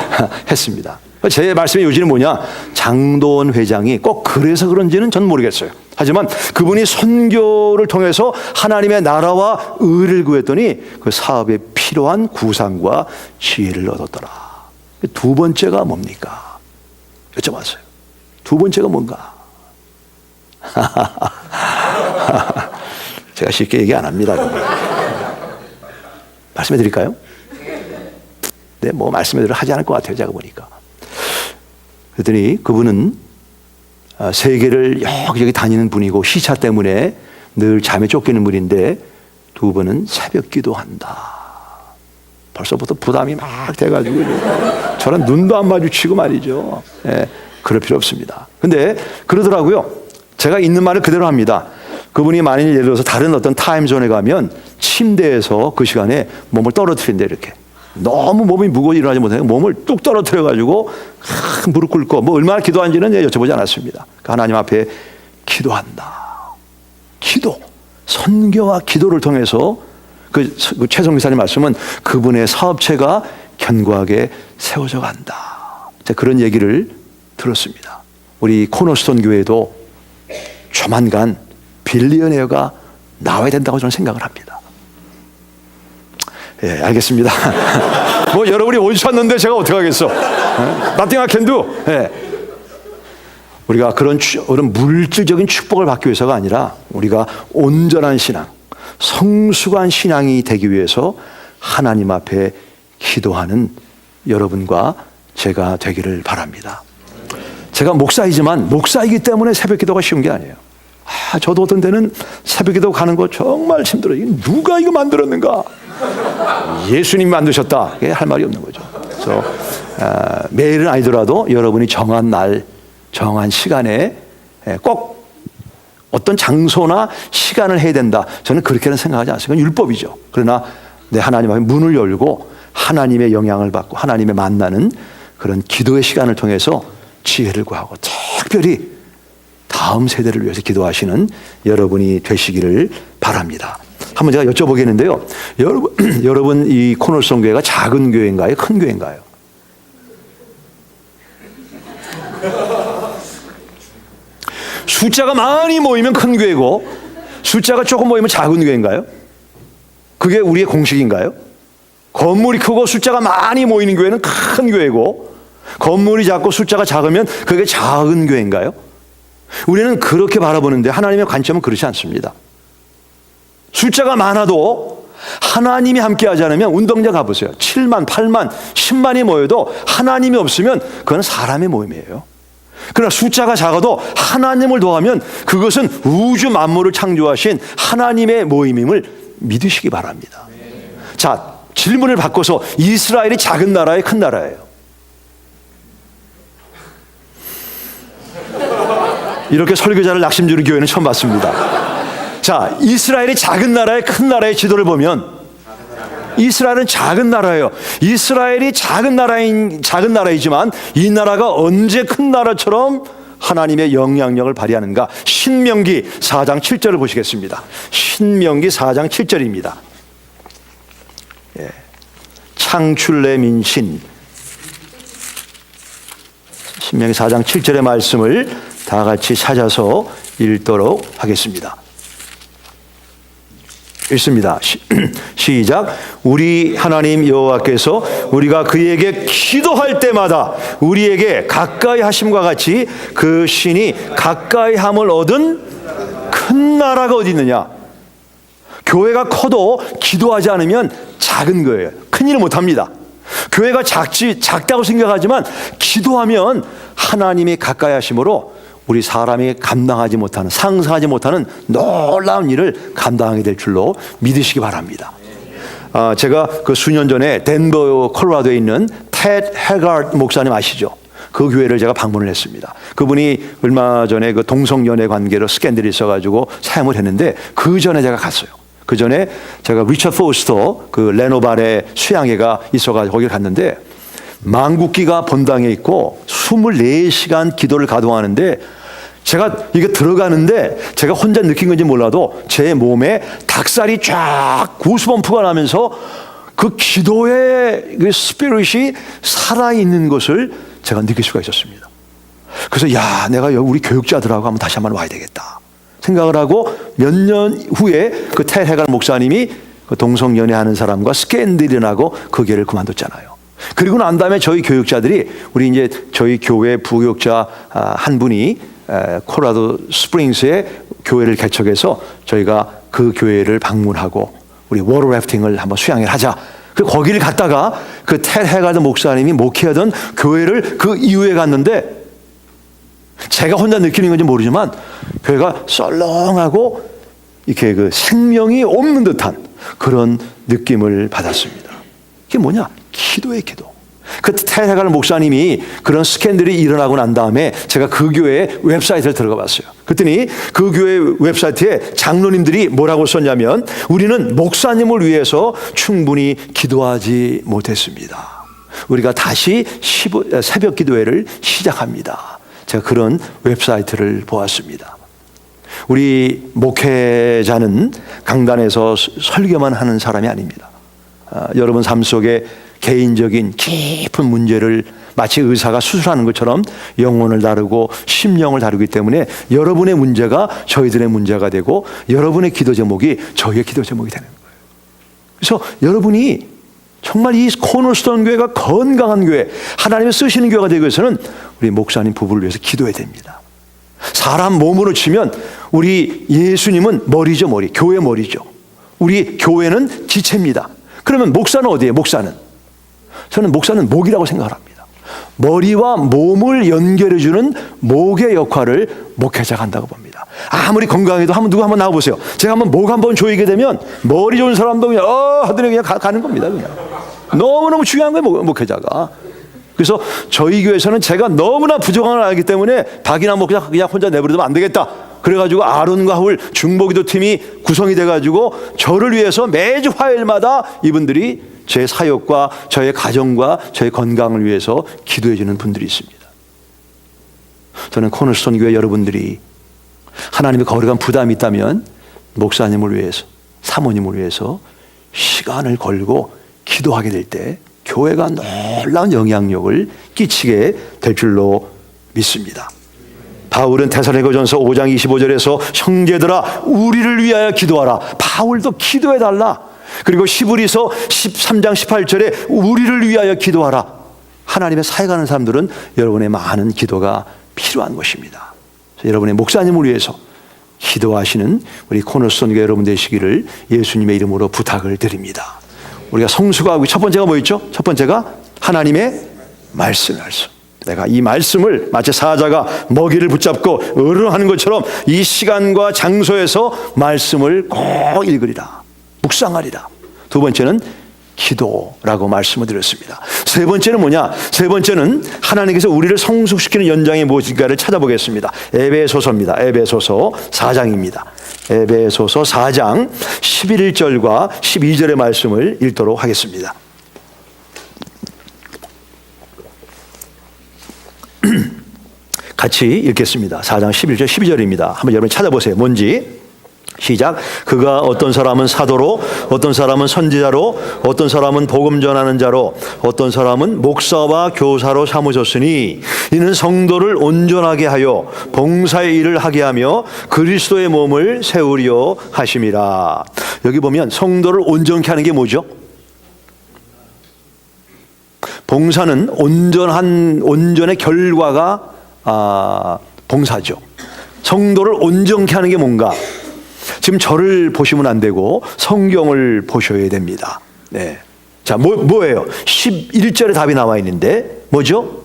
했습니다. 제 말씀의 요지는 뭐냐? 장도원 회장이 꼭 그래서 그런지는 전 모르겠어요. 하지만 그분이 선교를 통해서 하나님의 나라와 의를 구했더니 그 사업에 필요한 구상과 지혜를 얻었더라. 두 번째가 뭡니까? 여쭤봤어요. 두 번째가 뭔가? 제가 쉽게 얘기 안 합니다. 말씀해 드릴까요? 네, 뭐 말씀해드려 하지 않을 것 같아요, 제가 보니까. 그랬더니 그분은 세계를 여기저기 다니는 분이고 시차 때문에 늘 잠에 쫓기는 분인데, 두 분은 새벽 기도한다. 벌써부터 부담이 막 돼가지고 저랑 눈도 안 마주치고 말이죠. 그럴 필요 없습니다. 근데 그러더라고요. 제가 있는 말을 그대로 합니다. 그분이 만일 예를 들어서 다른 어떤 타임존에 가면 침대에서 그 시간에 몸을 떨어뜨린대. 이렇게 너무 몸이 무거워 일어나지 못하니까 몸을 뚝 떨어뜨려 가지고 무릎 꿇고 뭐 얼마나 기도한지는 여쭤보지 않았습니다. 하나님 앞에 기도한다. 기도, 선교와 기도를 통해서 그 최성 기사님 말씀은 그분의 사업체가 견고하게 세워져 간다. 그런 얘기를 들었습니다. 우리 코너스톤 교회도 조만간 빌리언웨어가 나와야 된다고 저는 생각을 합니다. 예, 알겠습니다. 뭐 여러분이 오셨는데 제가 어떻게 하겠어? Nothing I can do. 예. 우리가 그런 물질적인 축복을 받기 위해서가 아니라 우리가 온전한 신앙, 성숙한 신앙이 되기 위해서 하나님 앞에 기도하는 여러분과 제가 되기를 바랍니다. 제가 목사이지만 목사이기 때문에 새벽 기도가 쉬운 게 아니에요. 저도 어떤 때는 새벽 기도 가는 거 정말 힘들어요. 누가 이거 만들었는가? 예수님이 만드셨다. 할 말이 없는 거죠. 그래서 매일은 아니더라도 여러분이 정한 날, 정한 시간에 꼭 어떤 장소나 시간을 해야 된다. 저는 그렇게는 생각하지 않습니다. 그건 율법이죠. 그러나 내 하나님 앞에 문을 열고 하나님의 영향을 받고 하나님의 만나는 그런 기도의 시간을 통해서 지혜를 구하고 특별히 다음 세대를 위해서 기도하시는 여러분이 되시기를 바랍니다. 한번 제가 여쭤보겠는데요. 여러분 이 코너스톤 교회가 작은 교회인가요? 큰 교회인가요? 숫자가 많이 모이면 큰 교회고 숫자가 조금 모이면 작은 교회인가요? 그게 우리의 공식인가요? 건물이 크고 숫자가 많이 모이는 교회는 큰 교회고 건물이 작고 숫자가 작으면 그게 작은 교회인가요? 우리는 그렇게 바라보는데 하나님의 관점은 그렇지 않습니다. 숫자가 많아도 하나님이 함께하지 않으면 운동장 가보세요. 7만, 8만, 10만이 모여도 하나님이 없으면 그건 사람의 모임이에요. 그러나 숫자가 작아도 하나님을 도하면 그것은 우주 만물을 창조하신 하나님의 모임임을 믿으시기 바랍니다. 자, 질문을 바꿔서 이스라엘이 작은 나라예요, 큰 나라예요? 이렇게 설교자를 낙심주는 교회는 처음 봤습니다. 자, 이스라엘이 작은 나라의 큰 나라의 지도를 보면 이스라엘은 작은 나라예요. 이스라엘이 작은 나라이지만 이 나라가 언제 큰 나라처럼 하나님의 영향력을 발휘하는가? 신명기 4장 7절을 보시겠습니다. 신명기 4장 7절입니다. 예. 창출내 민신 신명기 4장 7절의 말씀을 다 같이 찾아서 읽도록 하겠습니다. 읽습니다. 시작. 우리 하나님 여호와께서 우리가 그에게 기도할 때마다 우리에게 가까이 하심과 같이 그 신이 가까이 함을 얻은 큰 나라가 어디 있느냐? 교회가 커도 기도하지 않으면 작은 거예요. 큰일을 못합니다. 교회가 작다고 생각하지만 기도하면 하나님이 가까이 하심으로 우리 사람이 감당하지 못하는, 상상하지 못하는 놀라운 일을 감당하게 될 줄로 믿으시기 바랍니다. 제가 그 수년 전에 덴버 콜로라도에 있는 테드 해가드 목사님 아시죠? 그 교회를 제가 방문을 했습니다. 그분이 얼마 전에 그 동성연애 관계로 스캔들이 있어가지고 사임을 했는데 그 전에 제가 갔어요. 그 전에 제가 리처드 포스터 그 레노반의 수양회가 있어가지고 거기를 갔는데 만국기가 본당에 있고 24시간 기도를 가동하는데 제가 이게 들어가는데 제가 혼자 느낀 건지 몰라도 제 몸에 닭살이 쫙 고스범프가 나면서 그 기도의 그 스피릿이 살아있는 것을 제가 느낄 수가 있었습니다. 그래서 야, 내가 우리 교육자들하고 한번 다시 한번 와야 되겠다 생각을 하고 몇 년 후에 그 텔 해갈 목사님이 그 동성연애하는 사람과 스캔들이 나고 그 교회를 그만뒀잖아요. 그리고 난 다음에 저희 교육자들이 우리 이제 저희 교회 부교육자 한 분이 콜로라도 스프링스에 교회를 개척해서 저희가 그 교회를 방문하고 우리 워터 래프팅을 한번 수양을 하자. 거기를 갔다가 그 텔 해가드 목사님이 목회하던 교회를 그 이후에 갔는데 제가 혼자 느끼는 건지 모르지만 교회가 썰렁하고 이렇게 그 생명이 없는 듯한 그런 느낌을 받았습니다. 이게 뭐냐? 기도의 기도. 그 텔 해가드 목사님이 그런 스캔들이 일어나고 난 다음에 제가 그 교회 웹사이트를 들어가 봤어요. 그랬더니 그 교회 웹사이트에 장로님들이 뭐라고 썼냐면 우리는 목사님을 위해서 충분히 기도하지 못했습니다. 우리가 다시 새벽 기도회를 시작합니다. 제가 그런 웹사이트를 보았습니다. 우리 목회자는 강단에서 설교만 하는 사람이 아닙니다. 여러분 삶 속에 개인적인 깊은 문제를 마치 의사가 수술하는 것처럼 영혼을 다루고 심령을 다루기 때문에 여러분의 문제가 저희들의 문제가 되고 여러분의 기도 제목이 저희의 기도 제목이 되는 거예요. 그래서 여러분이 정말 이 코너스톤 교회가 건강한 교회, 하나님이 쓰시는 교회가 되기 위해서는 우리 목사님 부부를 위해서 기도해야 됩니다. 사람 몸으로 치면 우리 예수님은 머리죠, 머리. 교회 머리죠. 우리 교회는 지체입니다. 그러면 목사는 어디예요? 목사는? 저는 목사는 목이라고 생각을 합니다. 머리와 몸을 연결해주는 목의 역할을 목회자가 한다고 봅니다. 아무리 건강해도 누구 한번 나와보세요. 제가 한번 목 한번 조이게 되면 머리 좋은 사람도 그냥 하더니 그냥 가는 겁니다. 그냥. 너무너무 중요한 거예요, 목회자가. 그래서 저희 교회에서는 제가 너무나 부족한 걸 알기 때문에 박이나 목회자 그냥 혼자 내버려두면 안 되겠다. 그래가지고 아론과 훌 중보기도 팀이 구성이 돼가지고 저를 위해서 매주 화요일마다 이분들이 제 사역과 저의 가정과 저의 건강을 위해서 기도해 주는 분들이 있습니다. 저는 코너스톤 교회 여러분들이 하나님의 거룩한 부담이 있다면 목사님을 위해서, 사모님을 위해서 시간을 걸고 기도하게 될 때 교회가 놀라운 영향력을 끼치게 될 줄로 믿습니다. 바울은 데살로니가전서 5장 25절에서 형제들아 우리를 위하여 기도하라. 바울도 기도해달라. 그리고 히브리서 13장 18절에 우리를 위하여 기도하라. 하나님의 사역하는 사람들은 여러분의 많은 기도가 필요한 것입니다. 여러분의 목사님을 위해서 기도하시는 우리 코너스톤 교회 여러분 되시기를 예수님의 이름으로 부탁을 드립니다. 우리가 성수가 하고 첫 번째가 뭐였죠? 첫 번째가 하나님의 말씀. 내가 이 말씀을 마치 사자가 먹이를 붙잡고 으르하는 것처럼 이 시간과 장소에서 말씀을 꼭 읽으리라. 묵상하리라. 두 번째는 기도라고 말씀을 드렸습니다. 세 번째는 뭐냐? 세 번째는 하나님께서 우리를 성숙시키는 연장이 무엇인가를 찾아보겠습니다. 에베소서입니다. 에베소서 4장입니다. 에베소서 4장 11절과 12절의 말씀을 읽도록 하겠습니다. 같이 읽겠습니다. 4장 11절 12절입니다. 한번 여러분 찾아보세요. 뭔지. 시작. 그가 어떤 사람은 사도로, 어떤 사람은 선지자로, 어떤 사람은 복음 전하는 자로, 어떤 사람은 목사와 교사로 삼으셨으니 이는 성도를 온전하게 하여 봉사의 일을 하게 하며 그리스도의 몸을 세우려 하심이라. 여기 보면 성도를 온전케 하는 게 뭐죠? 봉사는 온전의 결과가 봉사죠. 성도를 온전케 하는 게 뭔가? 지금 저를 보시면 안 되고 성경을 보셔야 됩니다. 네. 자, 뭐예요? 11절에 답이 나와 있는데 뭐죠?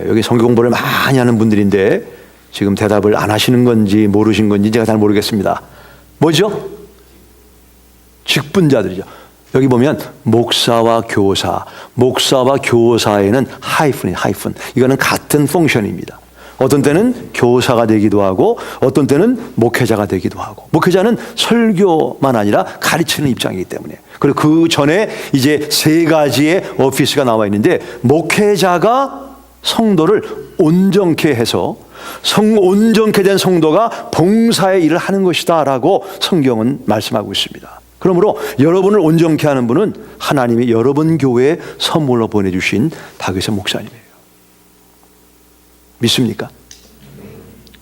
여기 성경 공부를 많이 하는 분들인데 지금 대답을 안 하시는 건지 모르신 건지 제가 잘 모르겠습니다. 뭐죠? 직분자들이죠. 여기 보면 목사와 교사에는 하이픈. 이거는 같은 펑션입니다. 어떤 때는 교사가 되기도 하고 어떤 때는 목회자가 되기도 하고, 목회자는 설교만 아니라 가르치는 입장이기 때문에, 그리고 그 전에 이제 세 가지의 오피스가 나와 있는데 목회자가 성도를 온전케 해서 온전케 된 성도가 봉사의 일을 하는 것이다 라고 성경은 말씀하고 있습니다. 그러므로 여러분을 온전케 하는 분은 하나님이 여러분 교회에 선물로 보내주신 박의선 목사님이에요. 믿습니까?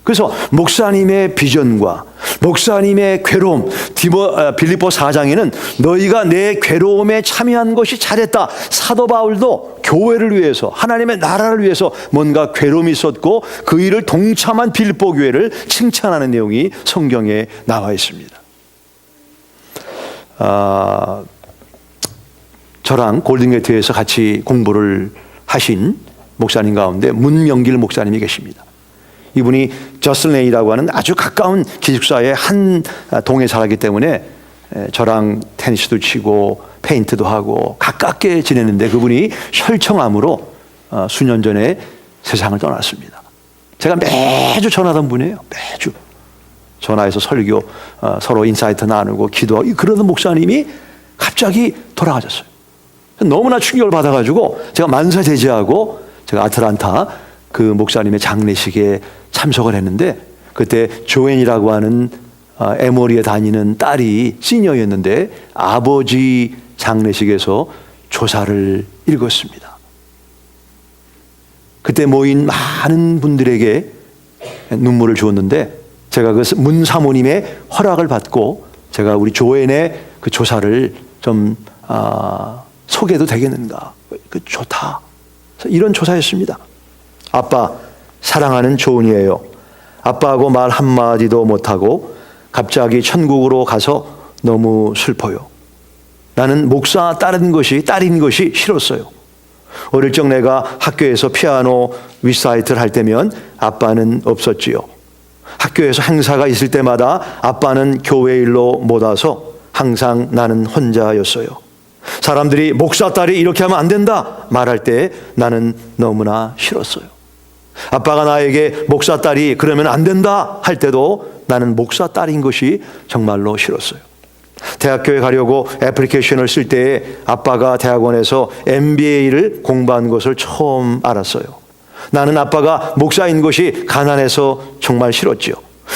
그래서 목사님의 비전과 목사님의 괴로움, 빌립보 4장에는 너희가 내 괴로움에 참여한 것이 잘했다. 사도 바울도 교회를 위해서, 하나님의 나라를 위해서 뭔가 괴로움이 있었고 그 일을 동참한 빌립보 교회를 칭찬하는 내용이 성경에 나와 있습니다. 저랑 골든게이트에서 같이 공부를 하신 목사님 가운데 문명길 목사님이 계십니다. 이분이 저슬레이라고 하는 아주 가까운 기숙사의 한 동에 살았기 때문에 저랑 테니스도 치고 페인트도 하고 가깝게 지내는데 그분이 혈청암으로 수년 전에 세상을 떠났습니다. 제가 매주 전화하던 분이에요. 매주 전화해서 설교, 서로 인사이트 나누고 기도하고 그러던 목사님이 갑자기 돌아가셨어요. 너무나 충격을 받아가지고 제가 만사 제지하고 제가 아틀란타 그 목사님의 장례식에 참석을 했는데, 그때 조앤이라고 하는 에모리에 다니는 딸이 시니어였는데 아버지 장례식에서 조사를 읽었습니다. 그때 모인 많은 분들에게 눈물을 주었는데, 제가 그 문 사모님의 허락을 받고 제가 우리 조앤의 그 조사를 좀 소개도 되겠는가, 그 좋다, 이런 조사였습니다. 아빠 사랑하는 조은이에요. 아빠하고 말 한마디도 못하고 갑자기 천국으로 가서 너무 슬퍼요. 나는 목사 딸인 것이 싫었어요. 어릴 적 내가 학교에서 피아노 리사이틀 할 때면 아빠는 없었지요. 학교에서 행사가 있을 때마다 아빠는 교회 일로 못 와서 항상 나는 혼자였어요. 사람들이 목사 딸이 이렇게 하면 안 된다 말할 때 나는 너무나 싫었어요. 아빠가 나에게 목사 딸이 그러면 안 된다 할 때도 나는 목사 딸인 것이 정말로 싫었어요. 대학교에 가려고 애플리케이션을 쓸 때에 아빠가 대학원에서 MBA를 공부한 것을 처음 알았어요. 나는 아빠가 목사인 것이 가난해서 정말 싫었지요.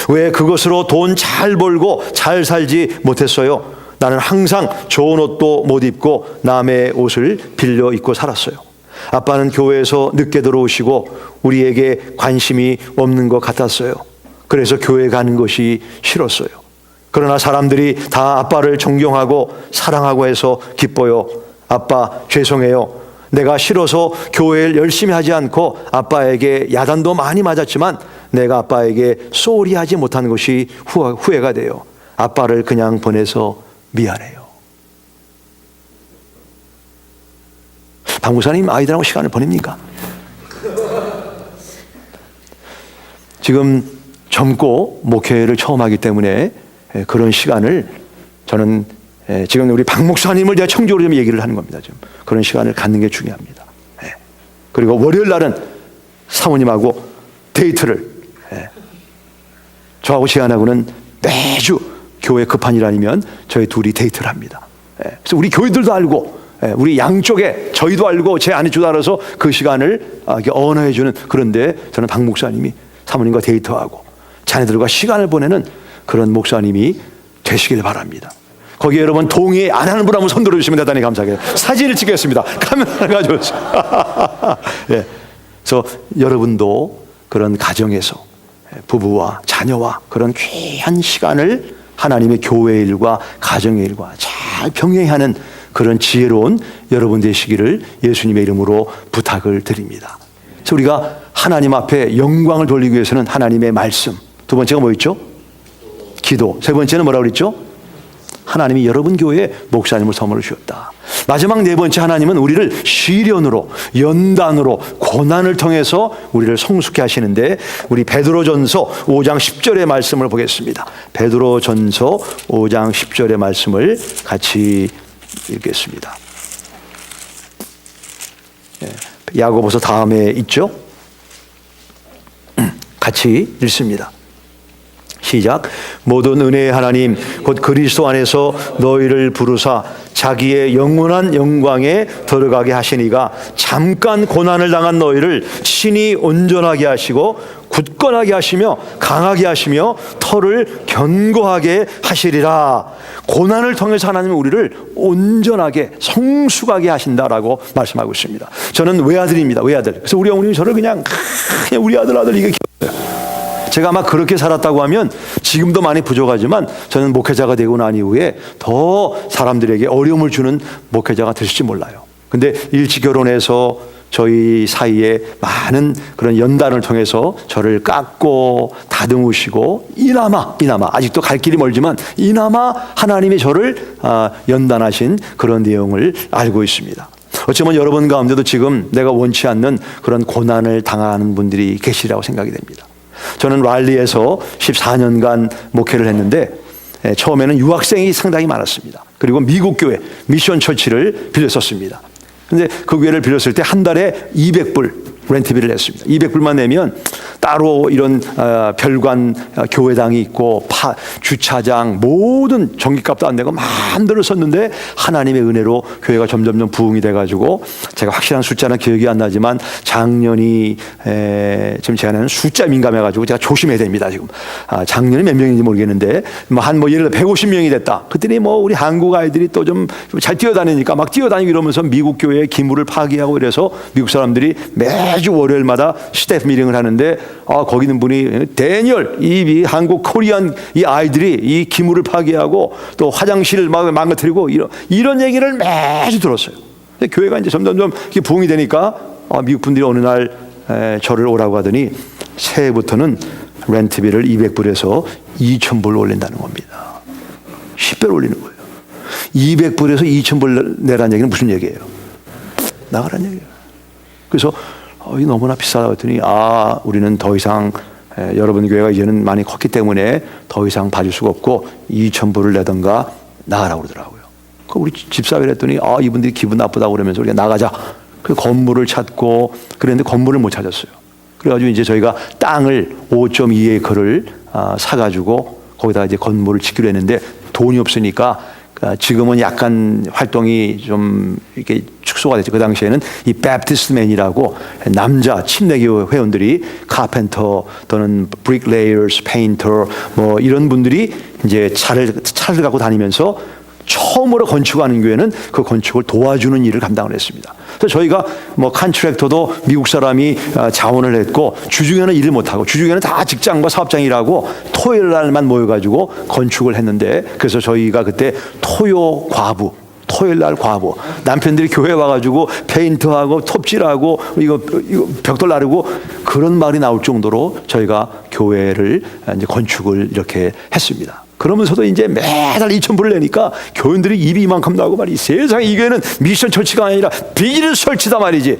왜 그것으로 돈 잘 벌고 잘 살지 못했어요? 나는 항상 좋은 옷도 못 입고 남의 옷을 빌려 입고 살았어요. 아빠는 교회에서 늦게 들어오시고 우리에게 관심이 없는 것 같았어요. 그래서 교회 가는 것이 싫었어요. 그러나 사람들이 다 아빠를 존경하고 사랑하고 해서 기뻐요. 아빠 죄송해요. 내가 싫어서 교회를 열심히 하지 않고 아빠에게 야단도 많이 맞았지만 내가 아빠에게 쏘리하지 못한 것이 후회가 돼요. 아빠를 그냥 보내서 미안해요. 박 목사님 아이들하고 시간을 보냅니까? 지금 젊고 목회를 처음 하기 때문에 그런 시간을 저는 지금 우리 박 목사님을 제가 청조로 좀 얘기를 하는 겁니다. 좀 그런 시간을 갖는 게 중요합니다. 그리고 월요일 날은 사모님하고 데이트를, 저하고 제안하고는 매주 교회 급한 일 아니면 저희 둘이 데이트를 합니다. 그래서 우리 교회들도 알고 우리 양쪽에 저희도 알고 제 아내주도 알아서 그 시간을 언어해 주는, 그런데 저는 박 목사님이 사모님과 데이트하고 자녀들과 시간을 보내는 그런 목사님이 되시길 바랍니다. 거기에 여러분 동의 안 하는 분 한번 손 들어주시면 대단히 감사하겠습니다. 사진을 찍겠습니다. 카메라를 가져오세요. 예. 그래서 여러분도 그런 가정에서 부부와 자녀와 그런 귀한 시간을 하나님의 교회 일과 가정의 일과 잘 병행하는 그런 지혜로운 여러분 되시기를 예수님의 이름으로 부탁을 드립니다. 그래서 우리가 하나님 앞에 영광을 돌리기 위해서는 하나님의 말씀, 두 번째가 뭐였죠? 기도. 세 번째는 뭐라고 그랬죠? 하나님이 여러분 교회에 목사님을 선물을 주셨다. 마지막 네 번째, 하나님은 우리를 시련으로, 연단으로, 고난을 통해서 우리를 성숙케 하시는데, 우리 베드로전서 5장 10절의 말씀을 보겠습니다. 베드로전서 5장 10절의 말씀을 같이 읽겠습니다. 야고보서 다음에 있죠? 같이 읽습니다. 시작. 모든 은혜의 하나님 곧 그리스도 안에서 너희를 부르사 자기의 영원한 영광에 들어가게 하시니가 잠깐 고난을 당한 너희를 친히 온전하게 하시고 굳건하게 하시며 강하게 하시며 털을 견고하게 하시리라. 고난을 통해서 하나님은 우리를 온전하게 성숙하게 하신다라고 말씀하고 있습니다. 저는 외아들입니다. 외아들. 그래서 우리 어머님이 저를 그냥 우리 아들 이게 키웠어요. 제가 아마 그렇게 살았다고 하면 지금도 많이 부족하지만 저는 목회자가 되고 난 이후에 더 사람들에게 어려움을 주는 목회자가 될지 몰라요. 근데 일찍 결혼해서 저희 사이에 많은 그런 연단을 통해서 저를 깎고 다듬으시고 이나마 아직도 갈 길이 멀지만 이나마 하나님이 저를 연단하신 그런 내용을 알고 있습니다. 어쩌면 여러분 가운데도 지금 내가 원치 않는 그런 고난을 당하는 분들이 계시리라고 생각이 됩니다. 저는 랄리에서 14년간 목회를 했는데 처음에는 유학생이 상당히 많았습니다. 그리고 미국 교회 미션 처치를 빌렸었습니다. 근데 그 교회를 빌렸을 때 한 달에 200불 렌트비를 냈습니다. 200불만 내면 따로 이런 별관 교회당이 있고 주차장 모든 전기값도 안 내고 마음대로 썼는데 하나님의 은혜로 교회가 점점점 부흥이 돼가지고 제가 확실한 숫자는 기억이 안 나지만 작년이 지금 제가 숫자 민감해가지고 제가 조심해야 됩니다. 지금 작년에 몇 명인지 모르겠는데 예를 들어 150명이 됐다. 그랬더니 우리 한국 아이들이 또 좀 잘 뛰어다니니까 막 뛰어다니고 이러면서 미국 교회의 기물을 파기하고 이래서 미국 사람들이 매주 월요일마다 스태프 미팅을 하는데 거기 있는 분이 대니얼 이 한국 코리안 이 아이들이 이 기물을 파괴하고 또 화장실을 막 망가뜨리고 이런 얘기를 매주 들었어요. 근데 교회가 이제 점점점 부흥이 되니까 미국 분들이 어느 날 저를 오라고 하더니 새해부터는 렌트비를 200불에서 2,000불 올린다는 겁니다. 10배로 올리는 거예요. 200불에서 2,000불 내라는 얘기는 무슨 얘기예요? 나가라는 얘기예요. 그래서 이게 너무나 비싸다고 했더니 우리는 더 이상 여러분 교회가 이제는 많이 컸기 때문에 더 이상 봐줄 수가 없고 2,000불을 내던가 나가라고 그러더라고요. 우리 집사회를 했더니 이분들이 기분 나쁘다고 그러면서 우리가 나가자. 그 건물을 찾고 그랬는데 건물을 못 찾았어요. 그래가지고 이제 저희가 땅을 5.2에이커를 사가지고 거기다가 이제 건물을 짓기로 했는데 돈이 없으니까 지금은 약간 활동이 좀 이렇게 축소가 됐죠. 그 당시에는 이 배프티스트맨이라고 남자 침례교 회원들이 카펜터 또는 브릭레이어스, 페인터 이런 분들이 이제 차를 갖고 다니면서 처음으로 건축하는 교회는 그 건축을 도와주는 일을 감당을 했습니다. 그래서 저희가 컨트랙터도 미국 사람이 자원을 했고 주중에는 일을 못하고 주중에는 다 직장과 사업장이라고 토요일 날만 모여가지고 건축을 했는데 그래서 저희가 그때 토요일 날 과부 남편들이 교회 와가지고 페인트하고 톱질하고 이거 벽돌 나르고 그런 말이 나올 정도로 저희가 교회를 이제 건축을 이렇게 했습니다. 그러면서도 이제 매달 2,000불을 내니까 교인들이 입이 이만큼 나고 말이 세상에 이 교회는 미션 처치가 아니라 비즈니스 설치다 말이지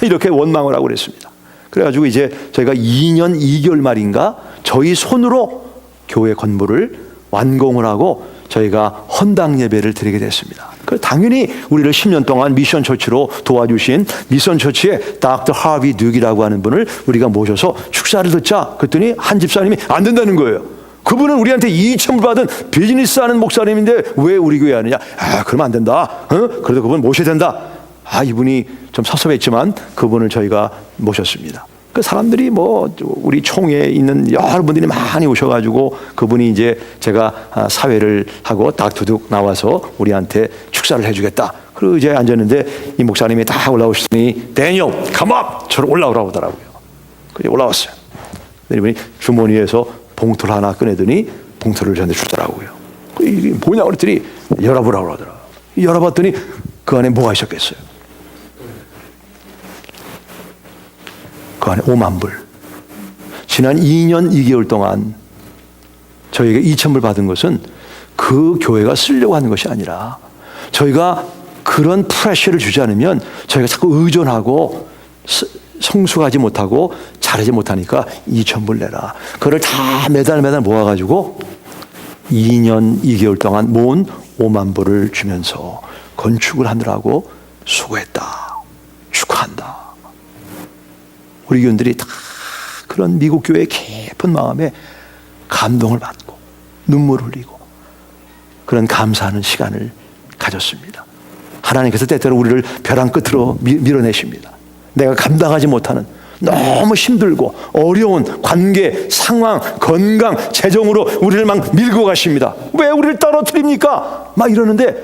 이렇게 원망을 하고 그랬습니다. 그래가지고 이제 저희가 2년 2개월 말인가 저희 손으로 교회 건물을 완공을 하고 저희가 헌당 예배를 드리게 됐습니다. 당연히 우리를 10년 동안 미션 처치로 도와주신 미션 처치의 닥터 하비 듀기라고 하는 분을 우리가 모셔서 축사를 듣자. 그랬더니 한 집사님이 안 된다는 거예요. 그분은 우리한테 2,000불 받은 비즈니스 하는 목사님인데 왜 우리 교회 하느냐? 그러면 안 된다. 그래도 그분 모셔야 된다. 이분이 좀 섭섭했지만 그분을 저희가 모셨습니다. 그 사람들이 우리 총회에 있는 여러분들이 많이 오셔가지고 그분이 이제 제가 사회를 하고 닥터둑 나와서 우리한테 축사를 해주겠다. 그리고 이제 앉았는데 이 목사님이 다 올라오시더니 데니얼, come up! 저를 올라오라고 하더라고요. 그래서 올라왔어요. 이분이 주머니에서 봉투를 하나 꺼내더니 봉투를 저한테 주더라고요. 이게 뭐냐고 그랬더니 열어보라고 하더라고요. 열어봤더니 그 안에 뭐가 있었겠어요? 그 안에 5만 불. 지난 2년 2개월 동안 저희가 2,000불 받은 것은 그 교회가 쓰려고 하는 것이 아니라 저희가 그런 프레셔를 주지 않으면 저희가 자꾸 의존하고 성숙하지 못하고 잘하지 못하니까 2,000불 내라. 그걸 다 매달 모아가지고 2년 2개월 동안 모은 5만 불을 주면서 건축을 하느라고 수고했다. 축하한다. 우리 교인들이 다 그런 미국 교회의 깊은 마음에 감동을 받고 눈물을 흘리고 그런 감사하는 시간을 가졌습니다. 하나님께서 때때로 우리를 벼랑 끝으로 밀어내십니다. 내가 감당하지 못하는 너무 힘들고 어려운 관계, 상황, 건강, 재정으로 우리를 막 밀고 가십니다. 왜 우리를 떨어뜨립니까? 막 이러는데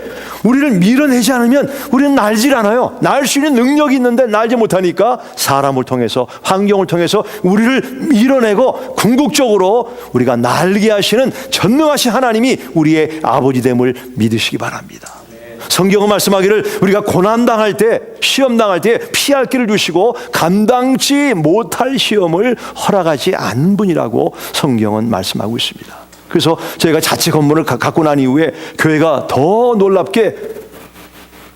우리를 밀어내지 않으면 우리는 날질 않아요. 날 수 있는 능력이 있는데 날지 못하니까 사람을 통해서 환경을 통해서 우리를 밀어내고 궁극적으로 우리가 날게 하시는 전능하신 하나님이 우리의 아버지됨을 믿으시기 바랍니다. 성경은 말씀하기를 우리가 고난당할 때 시험당할 때 피할 길을 주시고 감당치 못할 시험을 허락하지 않은 분이라고 성경은 말씀하고 있습니다. 그래서 저희가 자체 건물을 갖고 난 이후에 교회가 더 놀랍게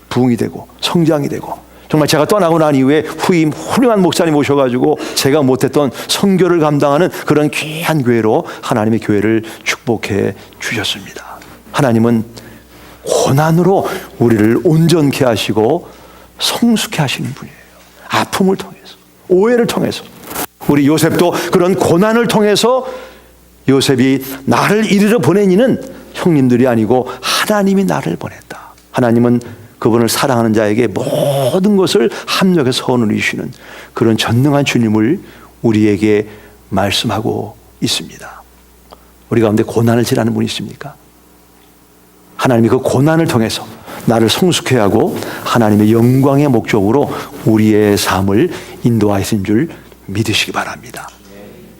부흥이 되고 성장이 되고 정말 제가 떠나고 난 이후에 후임 훌륭한 목사님 오셔가지고 제가 못했던 선교를 감당하는 그런 귀한 교회로 하나님의 교회를 축복해 주셨습니다. 하나님은 고난으로 우리를 온전케 하시고 성숙해 하시는 분이에요. 아픔을 통해서, 오해를 통해서. 우리 요셉도 그런 고난을 통해서 요셉이 나를 이리로 보낸 이는 형님들이 아니고 하나님이 나를 보냈다. 하나님은 그분을 사랑하는 자에게 모든 것을 합력해서 선을 이루시는 그런 전능한 주님을 우리에게 말씀하고 있습니다. 우리 가운데 고난을 지나는 분이 있습니까? 하나님이 그 고난을 통해서 나를 성숙해 하고 하나님의 영광의 목적으로 우리의 삶을 인도하신 줄 믿으시기 바랍니다.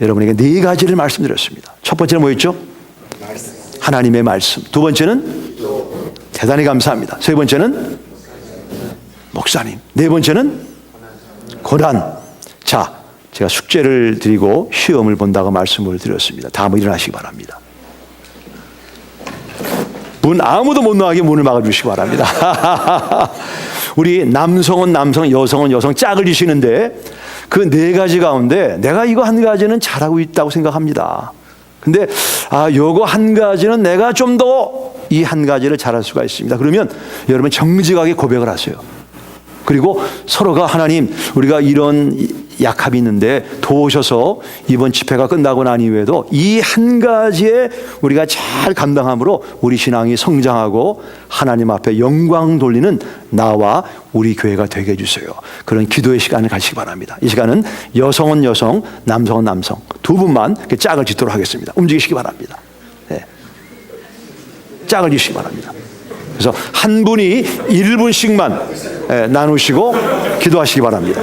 여러분에게 네 가지를 말씀드렸습니다. 첫 번째는 뭐였죠? 하나님의 말씀. 두 번째는 대단히 감사합니다. 세 번째는 목사님. 네 번째는 고난. 자, 제가 숙제를 드리고 시험을 본다고 말씀을 드렸습니다. 다음은 일어나시기 바랍니다. 문 아무도 못 나가게 문을 막아주시기 바랍니다. 우리 남성은 남성, 여성은 여성 짝을 지시는데 그 네 가지 가운데 내가 이거 한 가지는 잘하고 있다고 생각합니다. 근데 요거 한 가지는 내가 좀 더 이 한 가지를 잘할 수가 있습니다. 그러면 여러분 정직하게 고백을 하세요. 그리고 서로가 하나님 우리가 이런 약합이 있는데 도우셔서 이번 집회가 끝나고 난 이후에도 이 한 가지에 우리가 잘 감당함으로 우리 신앙이 성장하고 하나님 앞에 영광 돌리는 나와 우리 교회가 되게 해주세요. 그런 기도의 시간을 가지시기 바랍니다. 이 시간은 여성은 여성, 남성은 남성 두 분만 짝을 짓도록 하겠습니다. 움직이시기 바랍니다. 네. 짝을 짓시기 바랍니다. 그래서 한 분이 1분씩만 나누시고 기도하시기 바랍니다.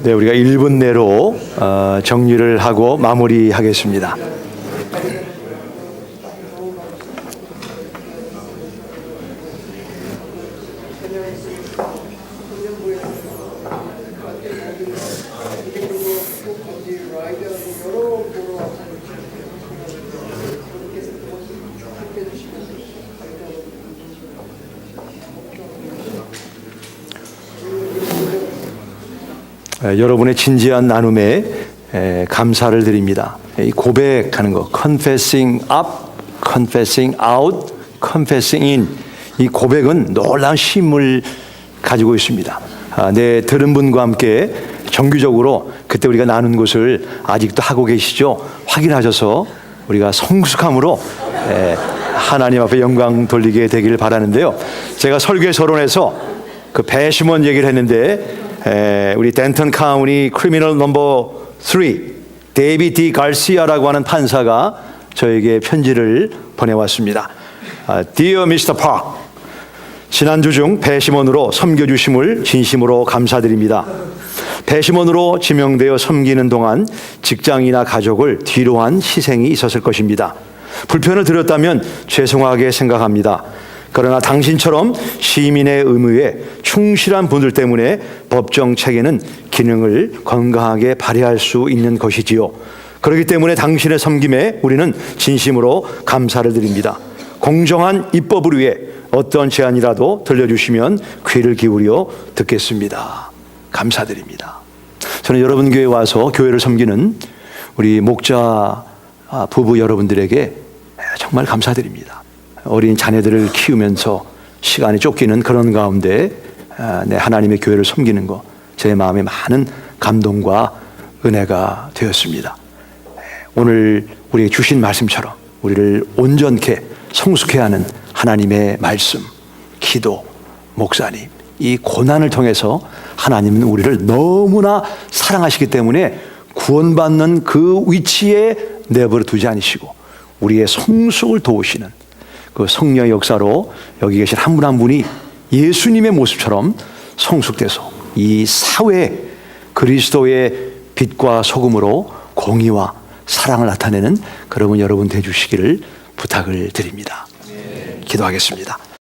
네, 우리가 1분 내로 정리를 하고 마무리하겠습니다. 여러분의 진지한 나눔에 감사를 드립니다. 이 고백하는 것, confessing up, confessing out, confessing in, 이 고백은 놀라운 힘을 가지고 있습니다. 내 들은 분과 함께 정기적으로 그때 우리가 나눈 것을 아직도 하고 계시죠? 확인하셔서 우리가 성숙함으로 하나님 앞에 영광 돌리게 되기를 바라는데요. 제가 설교의 서론에서 그 배심원 얘기를 했는데 우리 덴턴 카운티 크리미널 넘버 3 데이비드 D. 가르시아라고 하는 판사가 저에게 편지를 보내왔습니다. Dear Mr. Park, 지난주 중 배심원으로 섬겨주심을 진심으로 감사드립니다. 배심원으로 지명되어 섬기는 동안 직장이나 가족을 뒤로한 희생이 있었을 것입니다. 불편을 드렸다면 죄송하게 생각합니다. 그러나 당신처럼 시민의 의무에 충실한 분들 때문에 법정 체계는 기능을 건강하게 발휘할 수 있는 것이지요. 그렇기 때문에 당신의 섬김에 우리는 진심으로 감사를 드립니다. 공정한 입법을 위해 어떤 제안이라도 들려주시면 귀를 기울여 듣겠습니다. 감사드립니다. 저는 여러분 교회에 와서 교회를 섬기는 우리 목자 부부 여러분들에게 정말 감사드립니다. 어린 자녀들을 키우면서 시간이 쫓기는 그런 가운데 하나님의 교회를 섬기는 것, 제 마음에 많은 감동과 은혜가 되었습니다. 오늘 우리에게 주신 말씀처럼 우리를 온전케 성숙해 하는 하나님의 말씀, 기도, 목사님, 이 고난을 통해서 하나님은 우리를 너무나 사랑하시기 때문에 구원받는 그 위치에 내버려 두지 않으시고 우리의 성숙을 도우시는 그 성령의 역사로 여기 계신 한 분 한 분이 예수님의 모습처럼 성숙돼서 이 사회에 그리스도의 빛과 소금으로 공의와 사랑을 나타내는 그러분 여러분 되주시기를 부탁을 드립니다. 기도하겠습니다.